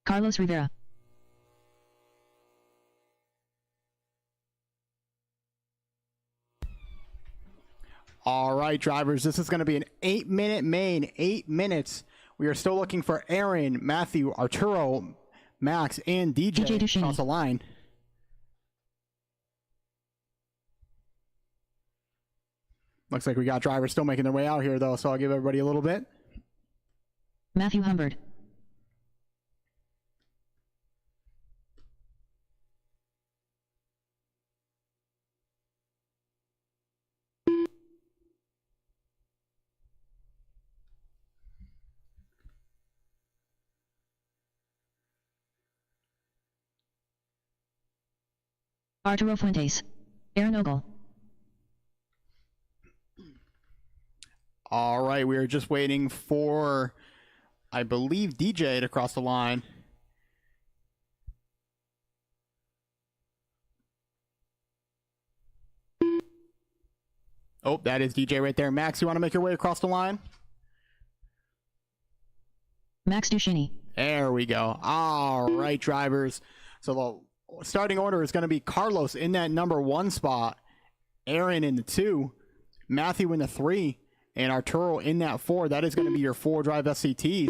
S2: Carlos Rivera.
S1: All right, drivers, this is going to be an 8-minute main, 8 minutes. We are still looking for Aaron, Matthew, Arturo, Max, and DJ
S2: Duchesne.
S1: across the line. Looks like we got drivers still making their way out here, though, so I'll give everybody a little bit.
S2: Matthew Humbard. Arturo Fuentes. Aaron Ogle.
S1: All right, we are just waiting for, I believe, DJ to cross the line. Oh, that is DJ right there. Max, you want to make your way across the line?
S2: Max Duchesne.
S1: There we go. All right, drivers. So the starting order is going to be Carlos in that number 1 spot, Aaron in the 2, Matthew in the 3, and Arturo in that 4. That is going to be your 4-drive SCTs.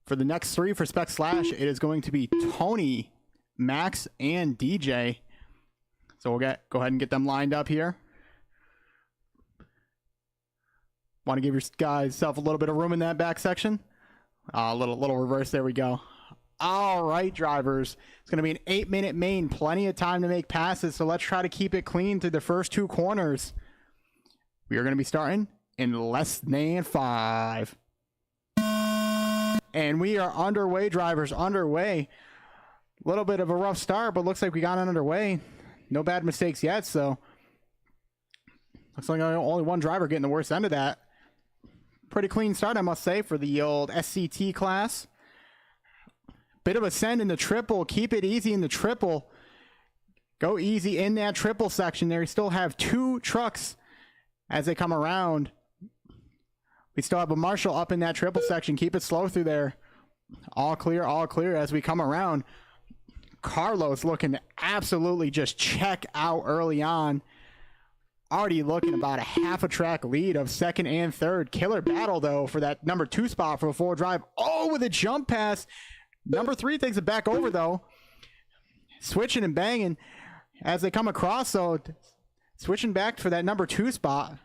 S1: For the next 3 for Spec Slash, it is going to be Tony, Max, and DJ. So we'll go ahead and get them lined up here. Want to give your guys self a little bit of room in that back section? A little reverse. There we go. All right, drivers. It's going to be an 8-minute main. Plenty of time to make passes, so let's try to keep it clean through the first 2 corners. We are going to be starting in less than 5. And we are underway, drivers, underway. A little bit of a rough start, but looks like we got it underway. No bad mistakes yet, so looks like only one driver getting the worst end of that. Pretty clean start, I must say, for the old SCT class. Bit of a send in the triple. Keep it easy in the triple. Go easy in that triple section there. We still have 2 trucks as they come around. We still have a Marshall up in that triple section. Keep it slow through there. All clear as we come around. Carlos looking to absolutely just check out early on. Already looking about a half a track lead of 2nd and 3rd. Killer battle, though, for that number 2 spot for a 4-drive. Oh, with a jump pass. Number 3 takes it back over, though. Switching and banging as they come across, so switching back for that number 2 spot.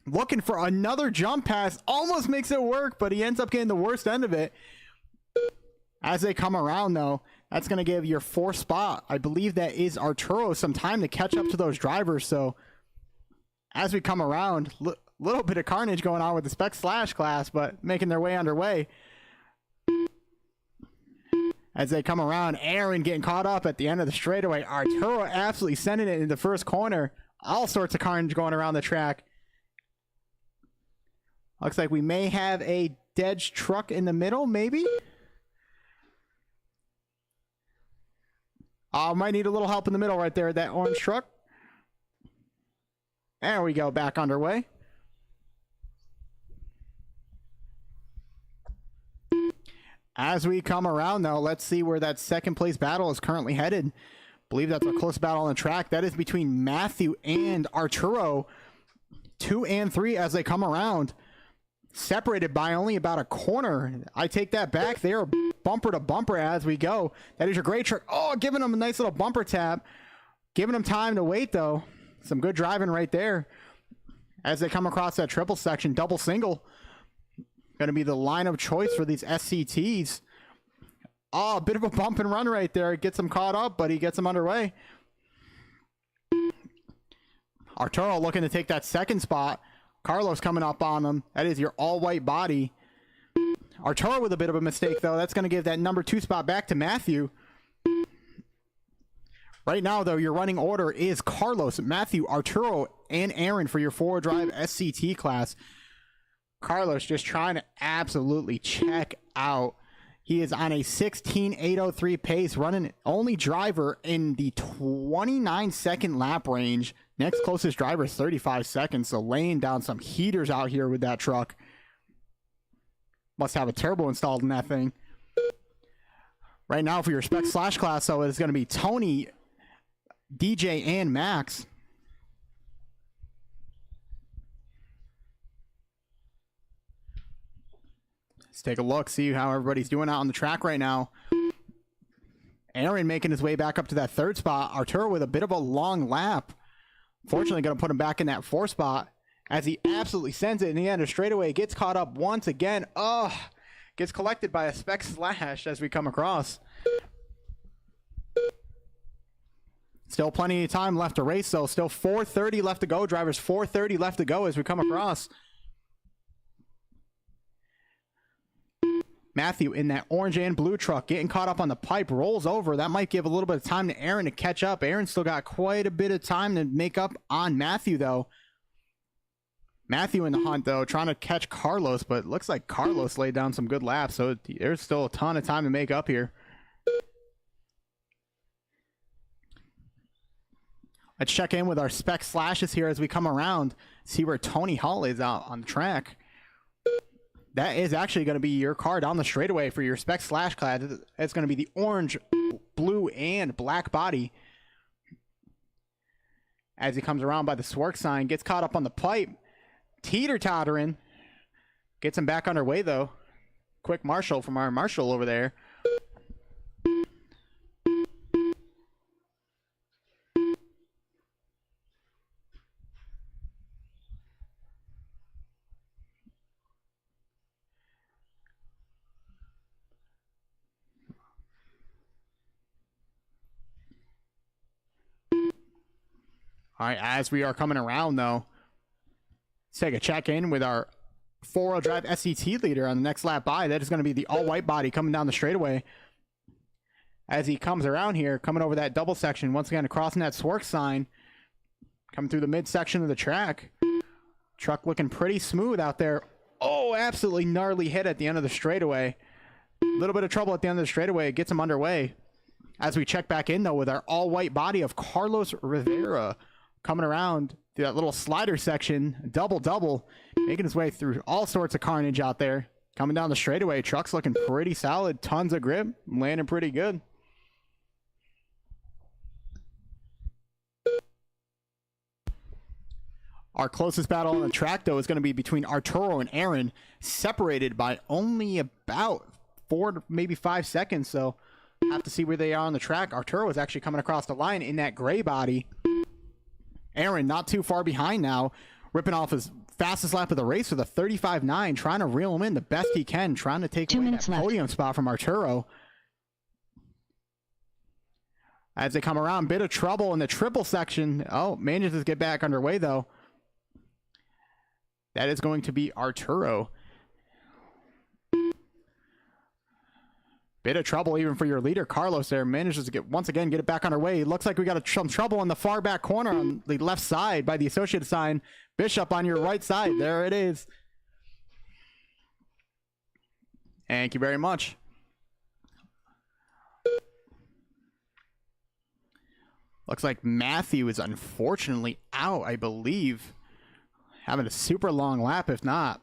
S1: looking for another jump pass, almost makes it work, but he ends up getting the worst end of it. As they come around, though, that's going to give your fourth spot, I believe that is Arturo, some time to catch up to those drivers. So as we come around, little bit of carnage going on with the Spec Slash class, but making their way underway. As they come around, Aaron getting caught up at the end of the straightaway. Arturo absolutely sending it in the first corner. All sorts of carnage going around the track. Looks like we may have a dead truck in the middle, maybe? Might need a little help in the middle right there, that orange truck. There we go, back underway. As we come around, though, let's see where that second place battle is currently headed. I believe that's a close battle on the track. That is between Matthew and Arturo. 2 and 3 as they come around. Separated by only about a corner. I take that back. They are bumper to bumper as we go. That is your great truck. Oh, giving them a nice little bumper tap. Giving them time to wait, though. Some good driving right there. As they come across that triple section, double single. Going to be the line of choice for these SCTs. Oh, a bit of a bump and run right there. Gets them caught up, but he gets them underway. Arturo looking to take that second spot. Carlos coming up on him. That is your all-white body. Arturo with a bit of a mistake, though. That's going to give that number 2 spot back to Matthew. Right now, though, your running order is Carlos, Matthew, Arturo, and Aaron for your 4-wheel drive SCT class. Carlos just trying to absolutely check out. He is on a 16.803 pace, running only driver in the 29-second lap range. Next closest driver is 35 seconds, so laying down some heaters out here with that truck. Must have a turbo installed in that thing. Right now for your Spec Slash class, though, it's going to be Tony, DJ, and Max. Let's take a look, see how everybody's doing out on the track right now. Aaron making his way back up to that 3rd spot. Arturo with a bit of a long lap. Fortunately, going to put him back in that 4th spot as he absolutely sends it in the end of straightaway. Gets caught up once again. Oh, gets collected by a Spec Slash as we come across. Still plenty of time left to race, though. Still 4:30 left to go. Drivers 4:30 left to go as we come across. Matthew in that orange and blue truck getting caught up on the pipe, rolls over. That might give a little bit of time to Aaron to catch up. Aaron still got quite a bit of time to make up on Matthew, though. Matthew in the hunt, though, trying to catch Carlos, but it looks like Carlos laid down some good laps, so there's still a ton of time to make up here. Let's check in with our Spec Slashes here as we come around, see where Tony Hall is out on the track. That is actually going to be your car down the straightaway for your Spec Slash class. It's going to be the orange, blue, and black body. As he comes around by the SWORK sign, gets caught up on the pipe. Teeter-tottering. Gets him back underway, though. Quick Marshall from our Marshall over there. All right, as we are coming around, though, let's take a check-in with our 4-wheel drive SCT leader on the next lap by. That is going to be the all-white body coming down the straightaway. As he comes around here, coming over that double section, once again, crossing that SWORK sign, coming through the midsection of the track. Truck looking pretty smooth out there. Oh, absolutely gnarly hit at the end of the straightaway. A little bit of trouble at the end of the straightaway. It gets him underway. As we check back in, though, with our all-white body of Carlos Rivera. Coming around through that little slider section, double, making his way through all sorts of carnage out there. Coming down the straightaway, truck's looking pretty solid, tons of grip, landing pretty good. Our closest battle on the track, though, is going to be between Arturo and Aaron, separated by only about 4 to maybe 5 seconds, so have to see where they are on the track. Arturo is actually coming across the line in that gray body. Aaron not too far behind now, ripping off his fastest lap of the race with a 35.9, trying to reel him in the best he can, trying to take
S2: 2
S1: away
S2: minutes
S1: that
S2: left.
S1: podium spot from Arturo. As they come around, bit of trouble in the triple section. Oh, manages to get back underway, though. That is going to be Arturo. Bit of trouble even for your leader, Carlos, there. Manages to once again get it back underway. It looks like we got some trouble in the far back corner on the left side by the associated sign. Bishop on your right side. There it is. Thank you very much. Looks like Matthew is unfortunately out, I believe. Having a super long lap, if not.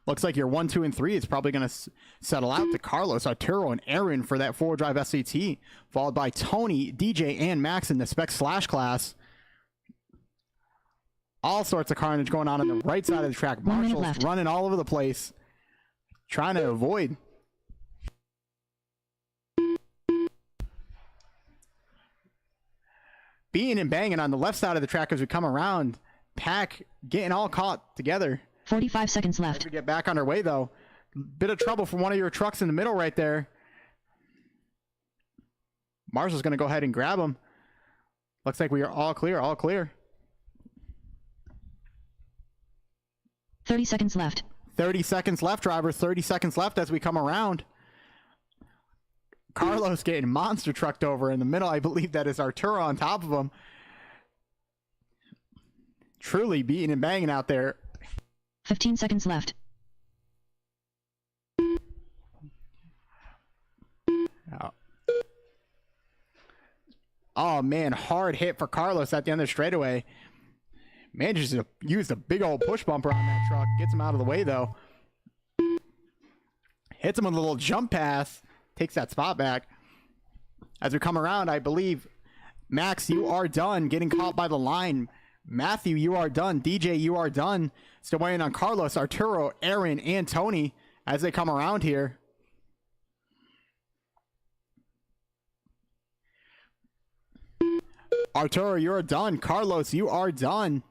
S1: Looks like your 1, 2, and 3 is probably going to settle out to Carlos, Arturo, and Aaron for that 4-wheel drive SCT, followed by Tony, DJ, and Max in the Spec Slash class. All sorts of carnage going on the right side of the track.
S2: 1 minute
S1: Marshall's
S2: left.
S1: running all over the place, trying to avoid. Beating and banging on the left side of the track as we come around. Pack getting all caught together.
S2: 45 seconds
S1: As
S2: left.
S1: we get back underway, though. Bit of trouble for one of your trucks in the middle right there. Marshall's going to go ahead and grab him. Looks like we are all clear, all clear.
S2: 30 seconds left.
S1: 30 seconds left, drivers. 30 seconds left as we come around. Carlos getting monster trucked over in the middle. I believe that is Arturo on top of him. Truly beating and banging out there.
S2: 15 seconds left.
S1: Oh, man, hard hit for Carlos at the end of the straightaway. Manages to use a big old push bumper on that truck. Gets him out of the way, though. Hits him with a little jump pass. Takes that spot back. As we come around, I believe, Max, you are done getting caught by the line. Matthew, you are done. DJ, you are done. Still waiting on Carlos, Arturo, Aaron, and Tony as they come around here. Arturo, you're done. Carlos, you are done.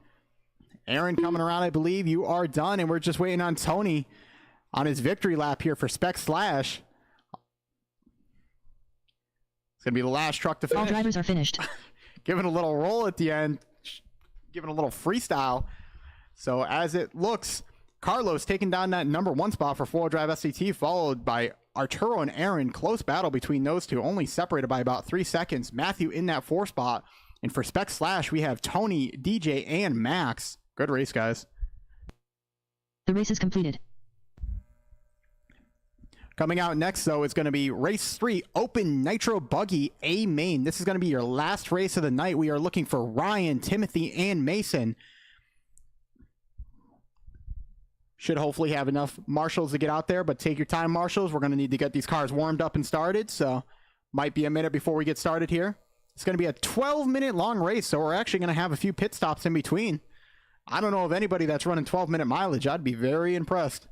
S1: Aaron coming around, I believe. You are done. And we're just waiting on Tony on his victory lap here for Spec Slash. It's going to be the last truck to finish.
S2: All drivers are finished.
S1: Giving a little roll at the end. Giving a little freestyle. So as it looks, Carlos taking down that number 1 spot for 4-wheel drive SCT, followed by Arturo and Aaron. Close battle between those two, only separated by about 3 seconds. Matthew in that 4 spot. And for Spec Slash, we have Tony, DJ, and Max. Good race, guys.
S2: The race is completed.
S1: Coming out next, though, is going to be Race 3, Open Nitro Buggy A Main. This is going to be your last race of the night. We are looking for Ryan, Timothy, and Mason. Should hopefully have enough marshals to get out there, but take your time, marshals. We're going to need to get these cars warmed up and started, so might be a minute before we get started here. It's going to be a 12-minute long race, so we're actually going to have a few pit stops in between. I don't know of anybody that's running 12-minute mileage. I'd be very impressed.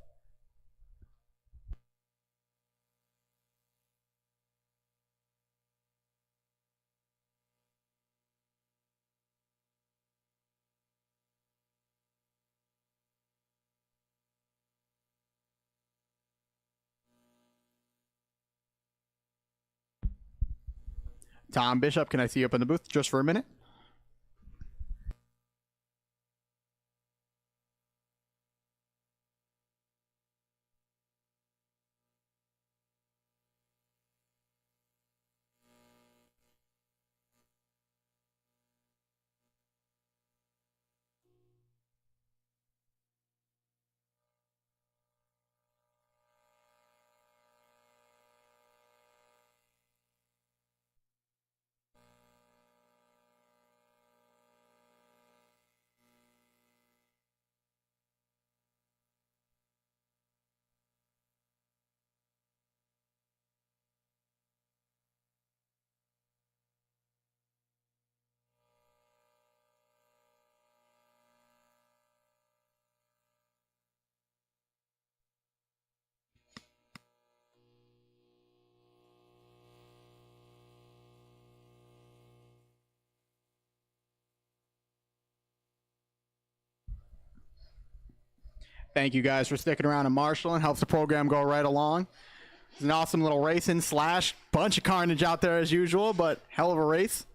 S1: Tom Bishop, can I see you up in the booth just for a minute? Thank you guys for sticking around and marshaling. Helps the program go right along. It's an awesome little racing slash bunch of carnage out there as usual, but hell of a race.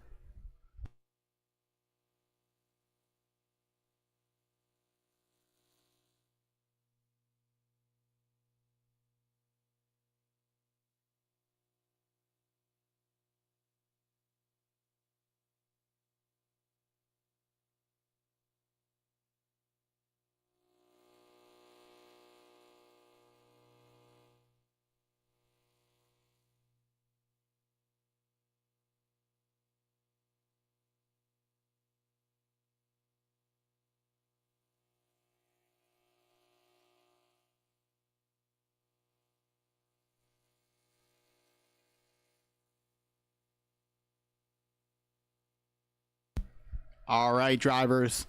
S1: All right, drivers.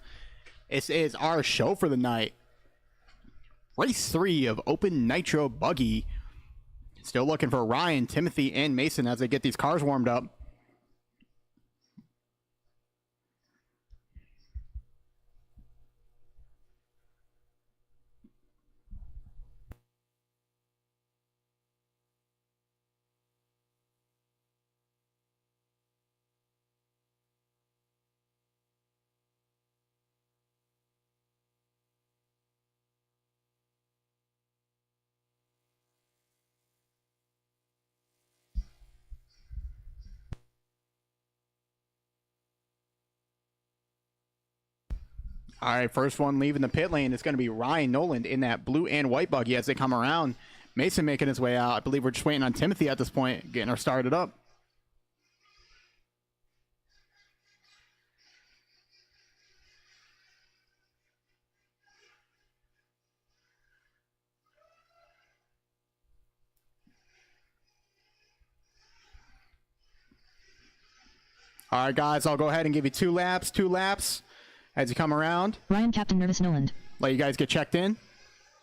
S1: This is our show for the night. Race 3 of Open Nitro Buggy. Still looking for Ryan, Timothy, and Mason as they get these cars warmed up. All right, first one leaving the pit lane is going to be Ryan Noland in that blue and white buggy as they come around. Mason making his way out. I believe we're just waiting on Timothy at this point, getting her started up. All right, guys, I'll go ahead and give you two laps as you come around.
S2: Ryan Captain Nervous Noland.
S1: Let you guys get checked in.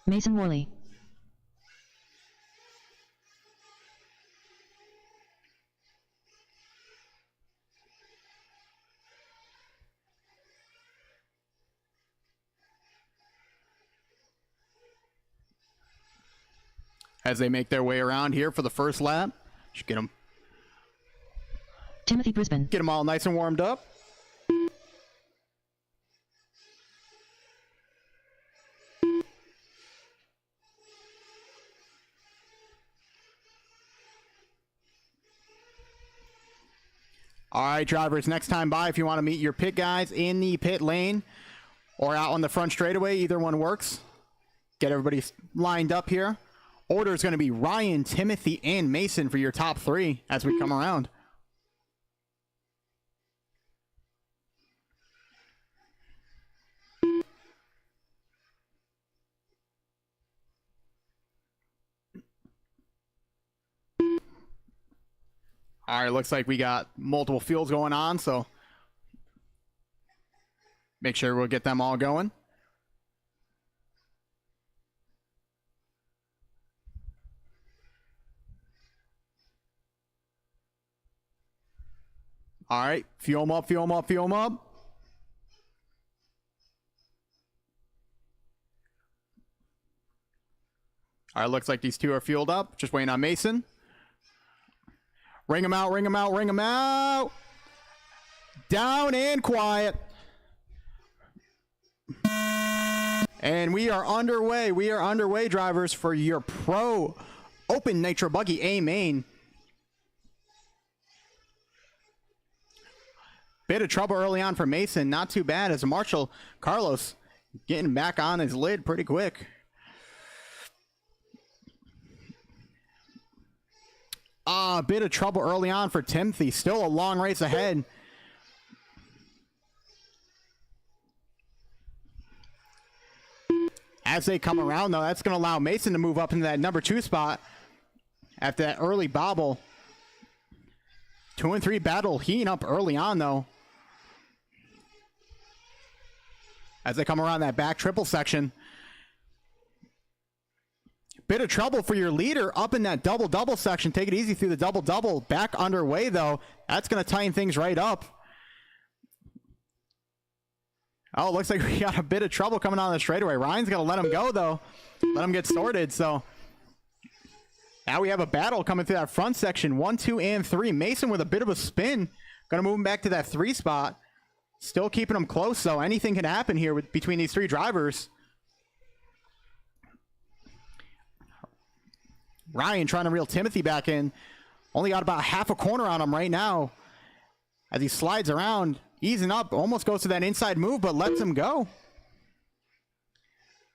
S2: Mason Worley.
S1: As they make their way around here for the first lap. Just get them
S2: Timothy Brisbane.
S1: Get them all nice and warmed up. All right, drivers, next time by, if you want to meet your pit guys in the pit lane or out on the front straightaway, either one works. Get everybody lined up here. Order is going to be Ryan, Timothy, and Mason for your top three as we come around. All right, looks like we got multiple fields going on, so make sure we'll get them all going. All right, fuel them up, fuel them up, fuel them up. All right, looks like these two are fueled up. Just waiting on Mason. Ring them out, ring them out, ring them out. Down and quiet. And we are underway. We are underway, drivers, for your Pro Open Nitro Buggy A main. Bit of trouble early on for Mason. Not too bad as Marshall Carlos getting back on his lid pretty quick. A bit of trouble early on for Timothy. Still a long race ahead. As they come around, though, that's going to allow Mason to move up into that number 2 spot after that early bobble. 2 and 3 battle heating up early on, though. As they come around that back triple section. Bit of trouble for your leader up in that double-double section. Take it easy through the double-double. Back underway, though. That's going to tighten things right up. Oh, looks like we got a bit of trouble coming on the straightaway. Ryan's going to let him go, though. Let him get sorted, so... Now we have a battle coming through that front section. 1, 2, and 3. Mason with a bit of a spin. Going to move him back to that 3 spot. Still keeping him close, so anything can happen here between these 3 drivers. Ryan trying to reel Timothy back in. Only got about half a corner on him right now. As he slides around, easing up, almost goes to that inside move, but lets him go.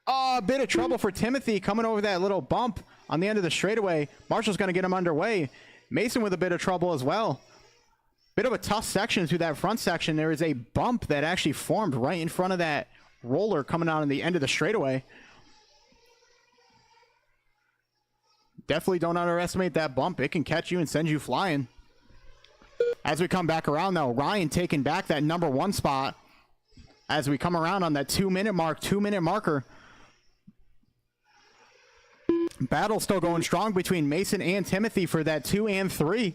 S1: Oh, a bit of trouble for Timothy coming over that little bump on the end of the straightaway. Marshall's going to get him underway. Mason with a bit of trouble as well. Bit of a tough section through that front section. There is a bump that actually formed right in front of that roller coming out on the end of the straightaway. Definitely don't underestimate that bump. It can catch you and send you flying. As we come back around, though, Ryan taking back that number 1 spot. As we come around on that 2-minute mark, 2-minute marker. Battle still going strong between Mason and Timothy for that 2 and 3.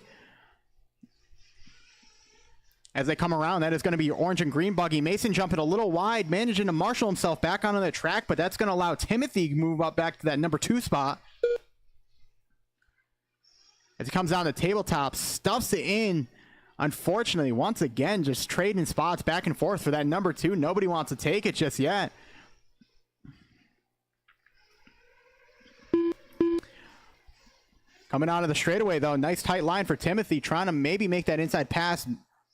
S1: As they come around, that is going to be your orange and green buggy. Mason jumping a little wide, managing to marshal himself back onto the track, but that's going to allow Timothy to move up back to that number 2 spot. As he comes down the tabletop, stuffs it in. Unfortunately, once again, just trading spots back and forth for that number 2. Nobody wants to take it just yet. Coming out of the straightaway, though, nice tight line for Timothy, trying to maybe make that inside pass.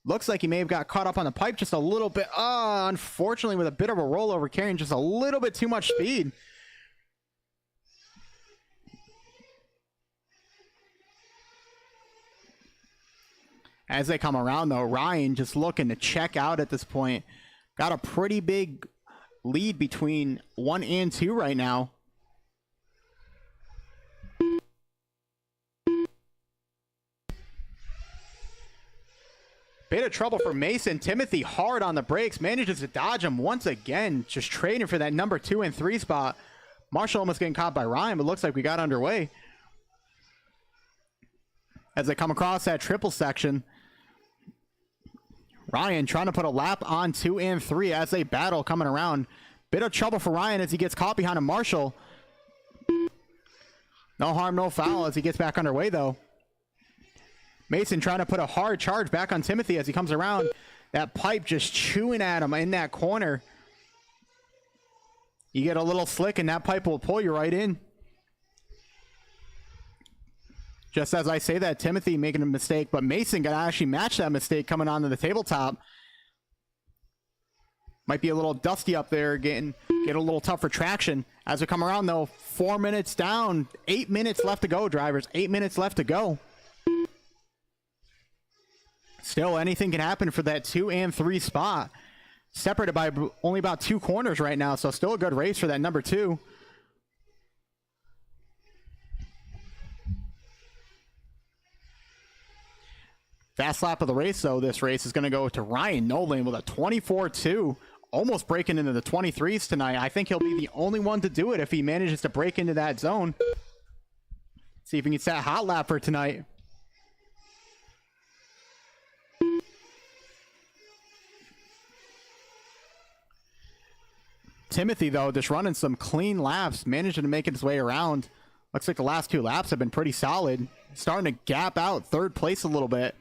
S1: Looks like he may have got caught up on the pipe just a little bit. Unfortunately, with a bit of a rollover, carrying just a little bit too much speed. As they come around, though, Ryan just looking to check out at this point. Got a pretty big lead between 1 and 2 right now. Bit of trouble for Mason. Timothy hard on the brakes. Manages to dodge him once again. Just trading for that number 2 and 3 spot. Marshall almost getting caught by Ryan, but looks like we got underway. As they come across that triple section. Ryan trying to put a lap on 2 and 3 as they battle coming around. Bit of trouble for Ryan as he gets caught behind a Marshall. No harm, no foul as he gets back underway, though. Mason trying to put a hard charge back on Timothy as he comes around. That pipe just chewing at him in that corner. You get a little slick and that pipe will pull you right in. Just as I say that, Timothy making a mistake, but Mason got to actually match that mistake coming onto the tabletop. Might be a little dusty up there, get a little tough for traction. As we come around, though, 4 minutes down, 8 minutes left to go, drivers. 8 minutes left to go. Still, anything can happen for that 2 and 3 spot. Separated by only about 2 corners right now, so still a good race for that number 2. Fast lap of the race, though, this race is going to go to Ryan Nolan with a 24-2. Almost breaking into the 23s tonight. I think he'll be the only one to do it if he manages to break into that zone. See if he gets that hot lap for tonight. Timothy, though, just running some clean laps, managing to make his way around. Looks like the last 2 laps have been pretty solid. Starting to gap out third place a little bit.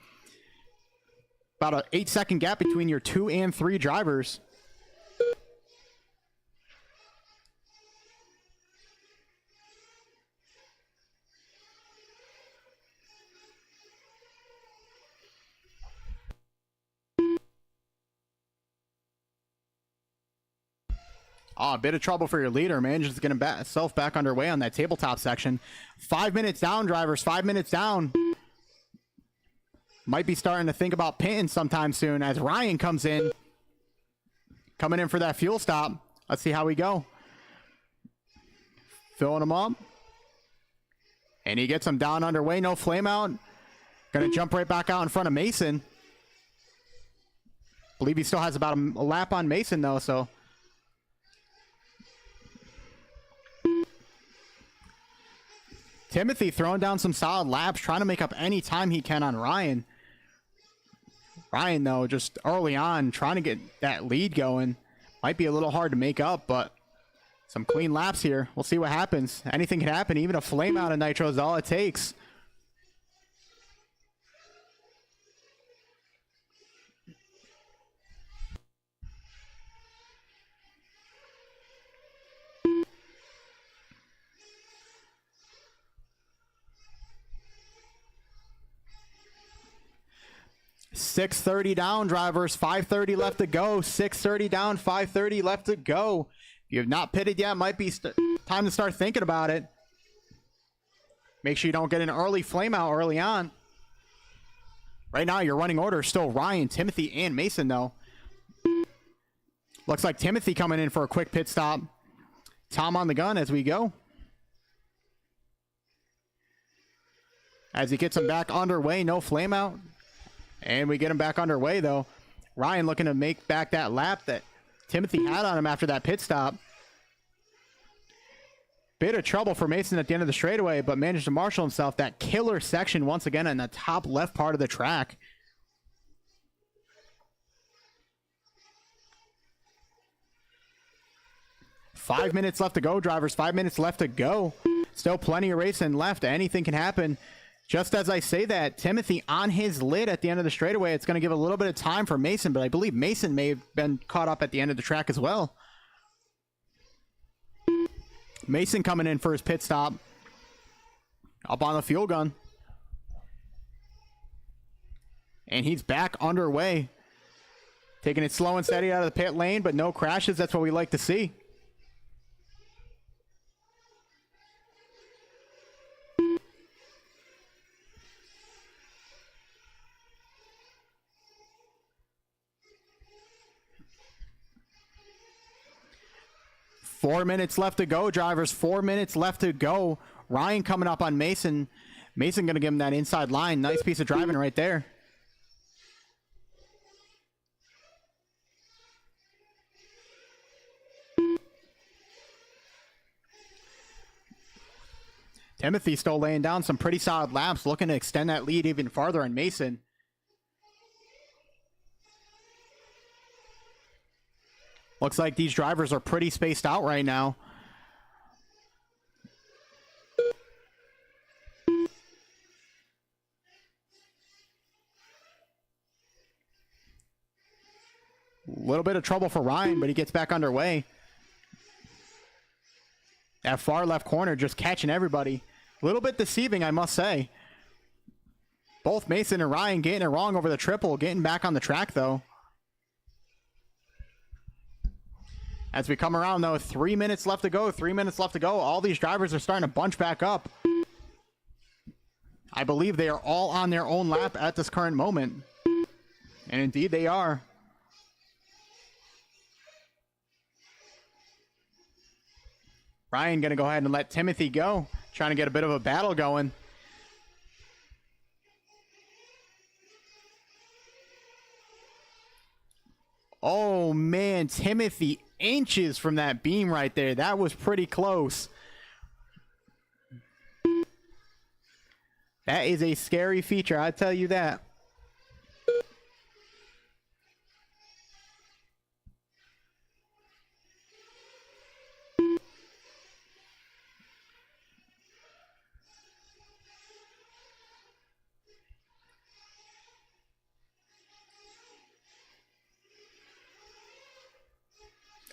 S1: About an 8-second gap between your 2 and 3 drivers. A bit of trouble for your leader. Manages to get himself back underway on that tabletop section. 5 minutes down, drivers. 5 minutes down. Might be starting to think about pitting sometime soon as Ryan comes in. Coming in for that fuel stop. Let's see how we go. Filling him up. And he gets him down underway. No flame out. Gonna jump right back out in front of Mason. Believe he still has about a lap on Mason, though, so... Timothy throwing down some solid laps, trying to make up any time he can on Ryan. Ryan, though, just early on, trying to get that lead going. Might be a little hard to make up, but some clean laps here. We'll see what happens. Anything can happen. Even a flame out of nitro is all it takes. .630 down, drivers. 5:30 left to go. 6:30 down. 5:30 left to go. If you have not pitted yet, might be time to start thinking about it. Make sure you don't get an early flame out early on. Right now, your running order is still Ryan, Timothy, and Mason, though. Looks like Timothy coming in for a quick pit stop. Tom on the gun as we go. As he gets him back underway, no flame out. And we get him back underway, though. Ryan looking to make back that lap that Timothy had on him after that pit stop. Bit of trouble for Mason at the end of the straightaway, but managed to marshal himself. That killer section once again in the top left part of the track. Five minutes left to go, drivers. 5 minutes left to go. Still plenty of racing left. Anything can happen. Just as I say that, Timothy on his lid at the end of the straightaway. It's going to give a little bit of time for Mason, but I believe Mason may have been caught up at the end of the track as well. Mason coming in for his pit stop. Up on the fuel gun. And he's back underway. Taking it slow and steady out of the pit lane, but no crashes. That's what we like to see. Four minutes left to go, drivers. 4 minutes left to go. Ryan coming up on Mason. Mason going to give him that inside line. Nice piece of driving right there. Timothy still laying down some pretty solid laps, looking to extend that lead even farther on Mason. Looks like these drivers are pretty spaced out right now. A little bit of trouble for Ryan, but he gets back underway. That far left corner just catching everybody. A little bit deceiving, I must say. Both Mason and Ryan getting it wrong over the triple, getting back on the track, though. As we come around, though, 3 minutes left to go. 3 minutes left to go. All these drivers are starting to bunch back up. I believe they are all on their own lap at this current moment. And indeed, they are. Ryan going to go ahead and let Timothy go. Trying to get a bit of a battle going. Oh, man. Timothy inches from that beam right there. That was pretty close. That is a scary feature, I tell you that.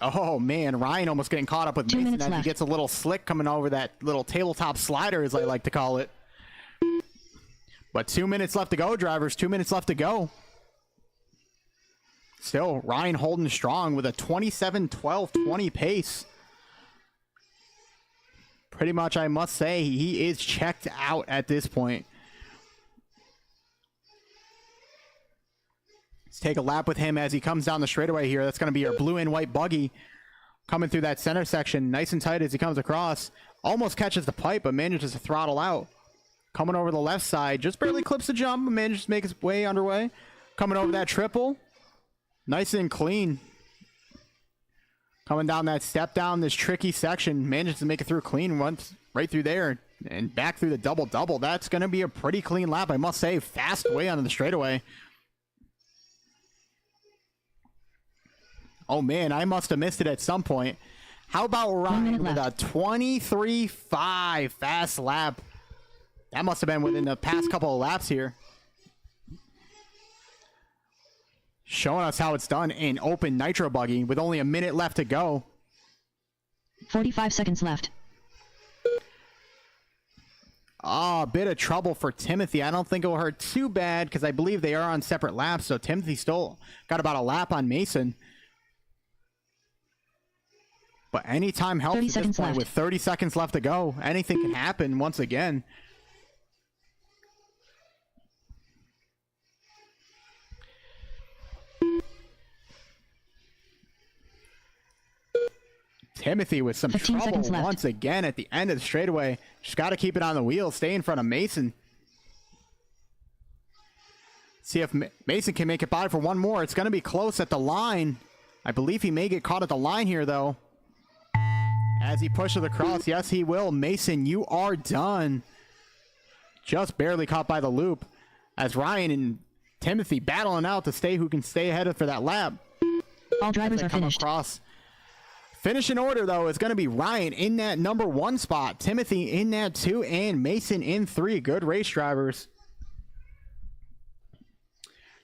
S1: Oh, man. Ryan almost getting caught up with
S2: 2
S1: Mason
S2: minutes
S1: as he
S2: left.
S1: gets a little slick coming over that little tabletop slider, as I like to call it. But 2 minutes left to go, drivers. 2 minutes left to go. Still, Ryan holding strong with a 27-12-20 pace. Pretty much, I must say, he is checked out at this point. Let's take a lap with him as he comes down the straightaway here. That's going to be our blue and white buggy coming through that center section. Nice and tight as he comes across. Almost catches the pipe, but manages to throttle out. Coming over the left side. Just barely clips the jump, but manages to make his way underway. Coming over that triple. Nice and clean. Coming down that step down this tricky section. Manages to make it through clean. Runs right through there. And back through the double-double. That's going to be a pretty clean lap, I must say. Fast way onto the straightaway. Oh man, I must have missed it at some point. How about Ryan with a 23.5 fast lap? That must have been within the past couple of laps here. Showing us how it's done in open nitro buggy with only a minute left to go.
S2: 45 seconds left.
S1: Oh, a bit of trouble for Timothy. I don't think it will hurt too bad because I believe they are on separate laps. So Timothy still got about a lap on Mason. But any time helps at this point with 30 seconds left to go. Anything can happen once again. Timothy with some trouble once again at the end of the straightaway. Just got to keep it on the wheel. Stay in front of Mason. See if Mason can make it by for one more. It's going to be close at the line. I believe he may get caught at the line here, though. As he pushes across, yes, he will. Mason, you are done. Just barely caught by the loop. As Ryan and Timothy battling out to stay who can stay ahead for that lap.
S2: All drivers are finished.
S1: Across. Finish in order, though, is going to be Ryan in that number 1 spot. Timothy in that 2, and Mason in 3. Good race drivers.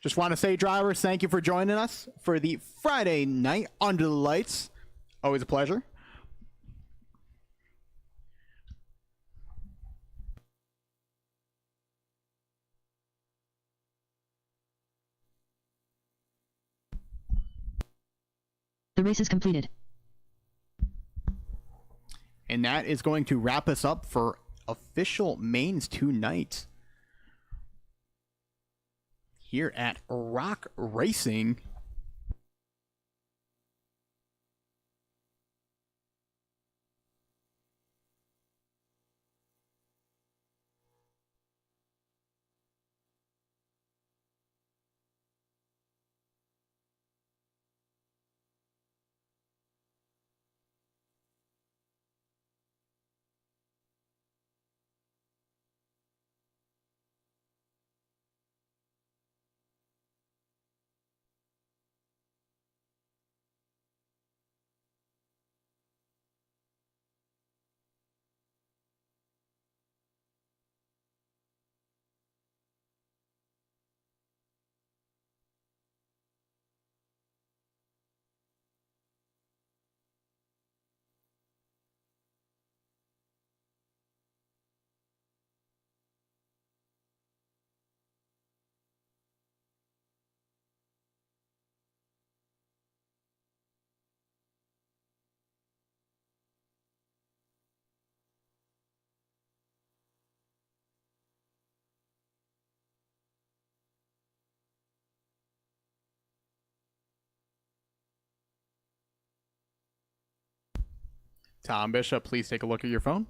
S1: Just want to say, drivers, thank you for joining us for the Friday night under the lights. Always a pleasure.
S2: The race is completed.
S1: And that is going to wrap us up for official mains tonight here at ROCCK Racing. Tom Bishop, please take a look at your phone.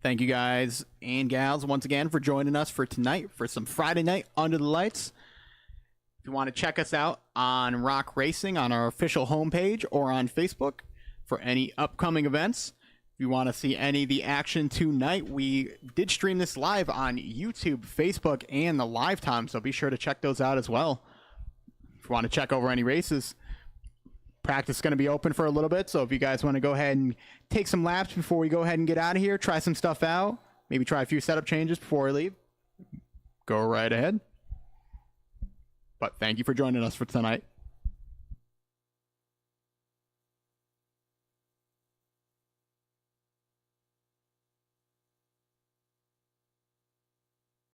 S1: Thank you guys and gals once again for joining us for tonight for some Friday night under the lights. If you want to check us out on ROCCK Racing on our official homepage or on Facebook for any upcoming events. If you want to see any of the action tonight, we did stream this live on YouTube, Facebook, and the live time, so be sure to check those out as well. If you want to check over any races, practice is going to be open for a little bit, so if you guys want to go ahead and take some laps before we go ahead and get out of here, try some stuff out, maybe try a few setup changes before we leave, go right ahead. But thank you for joining us for tonight.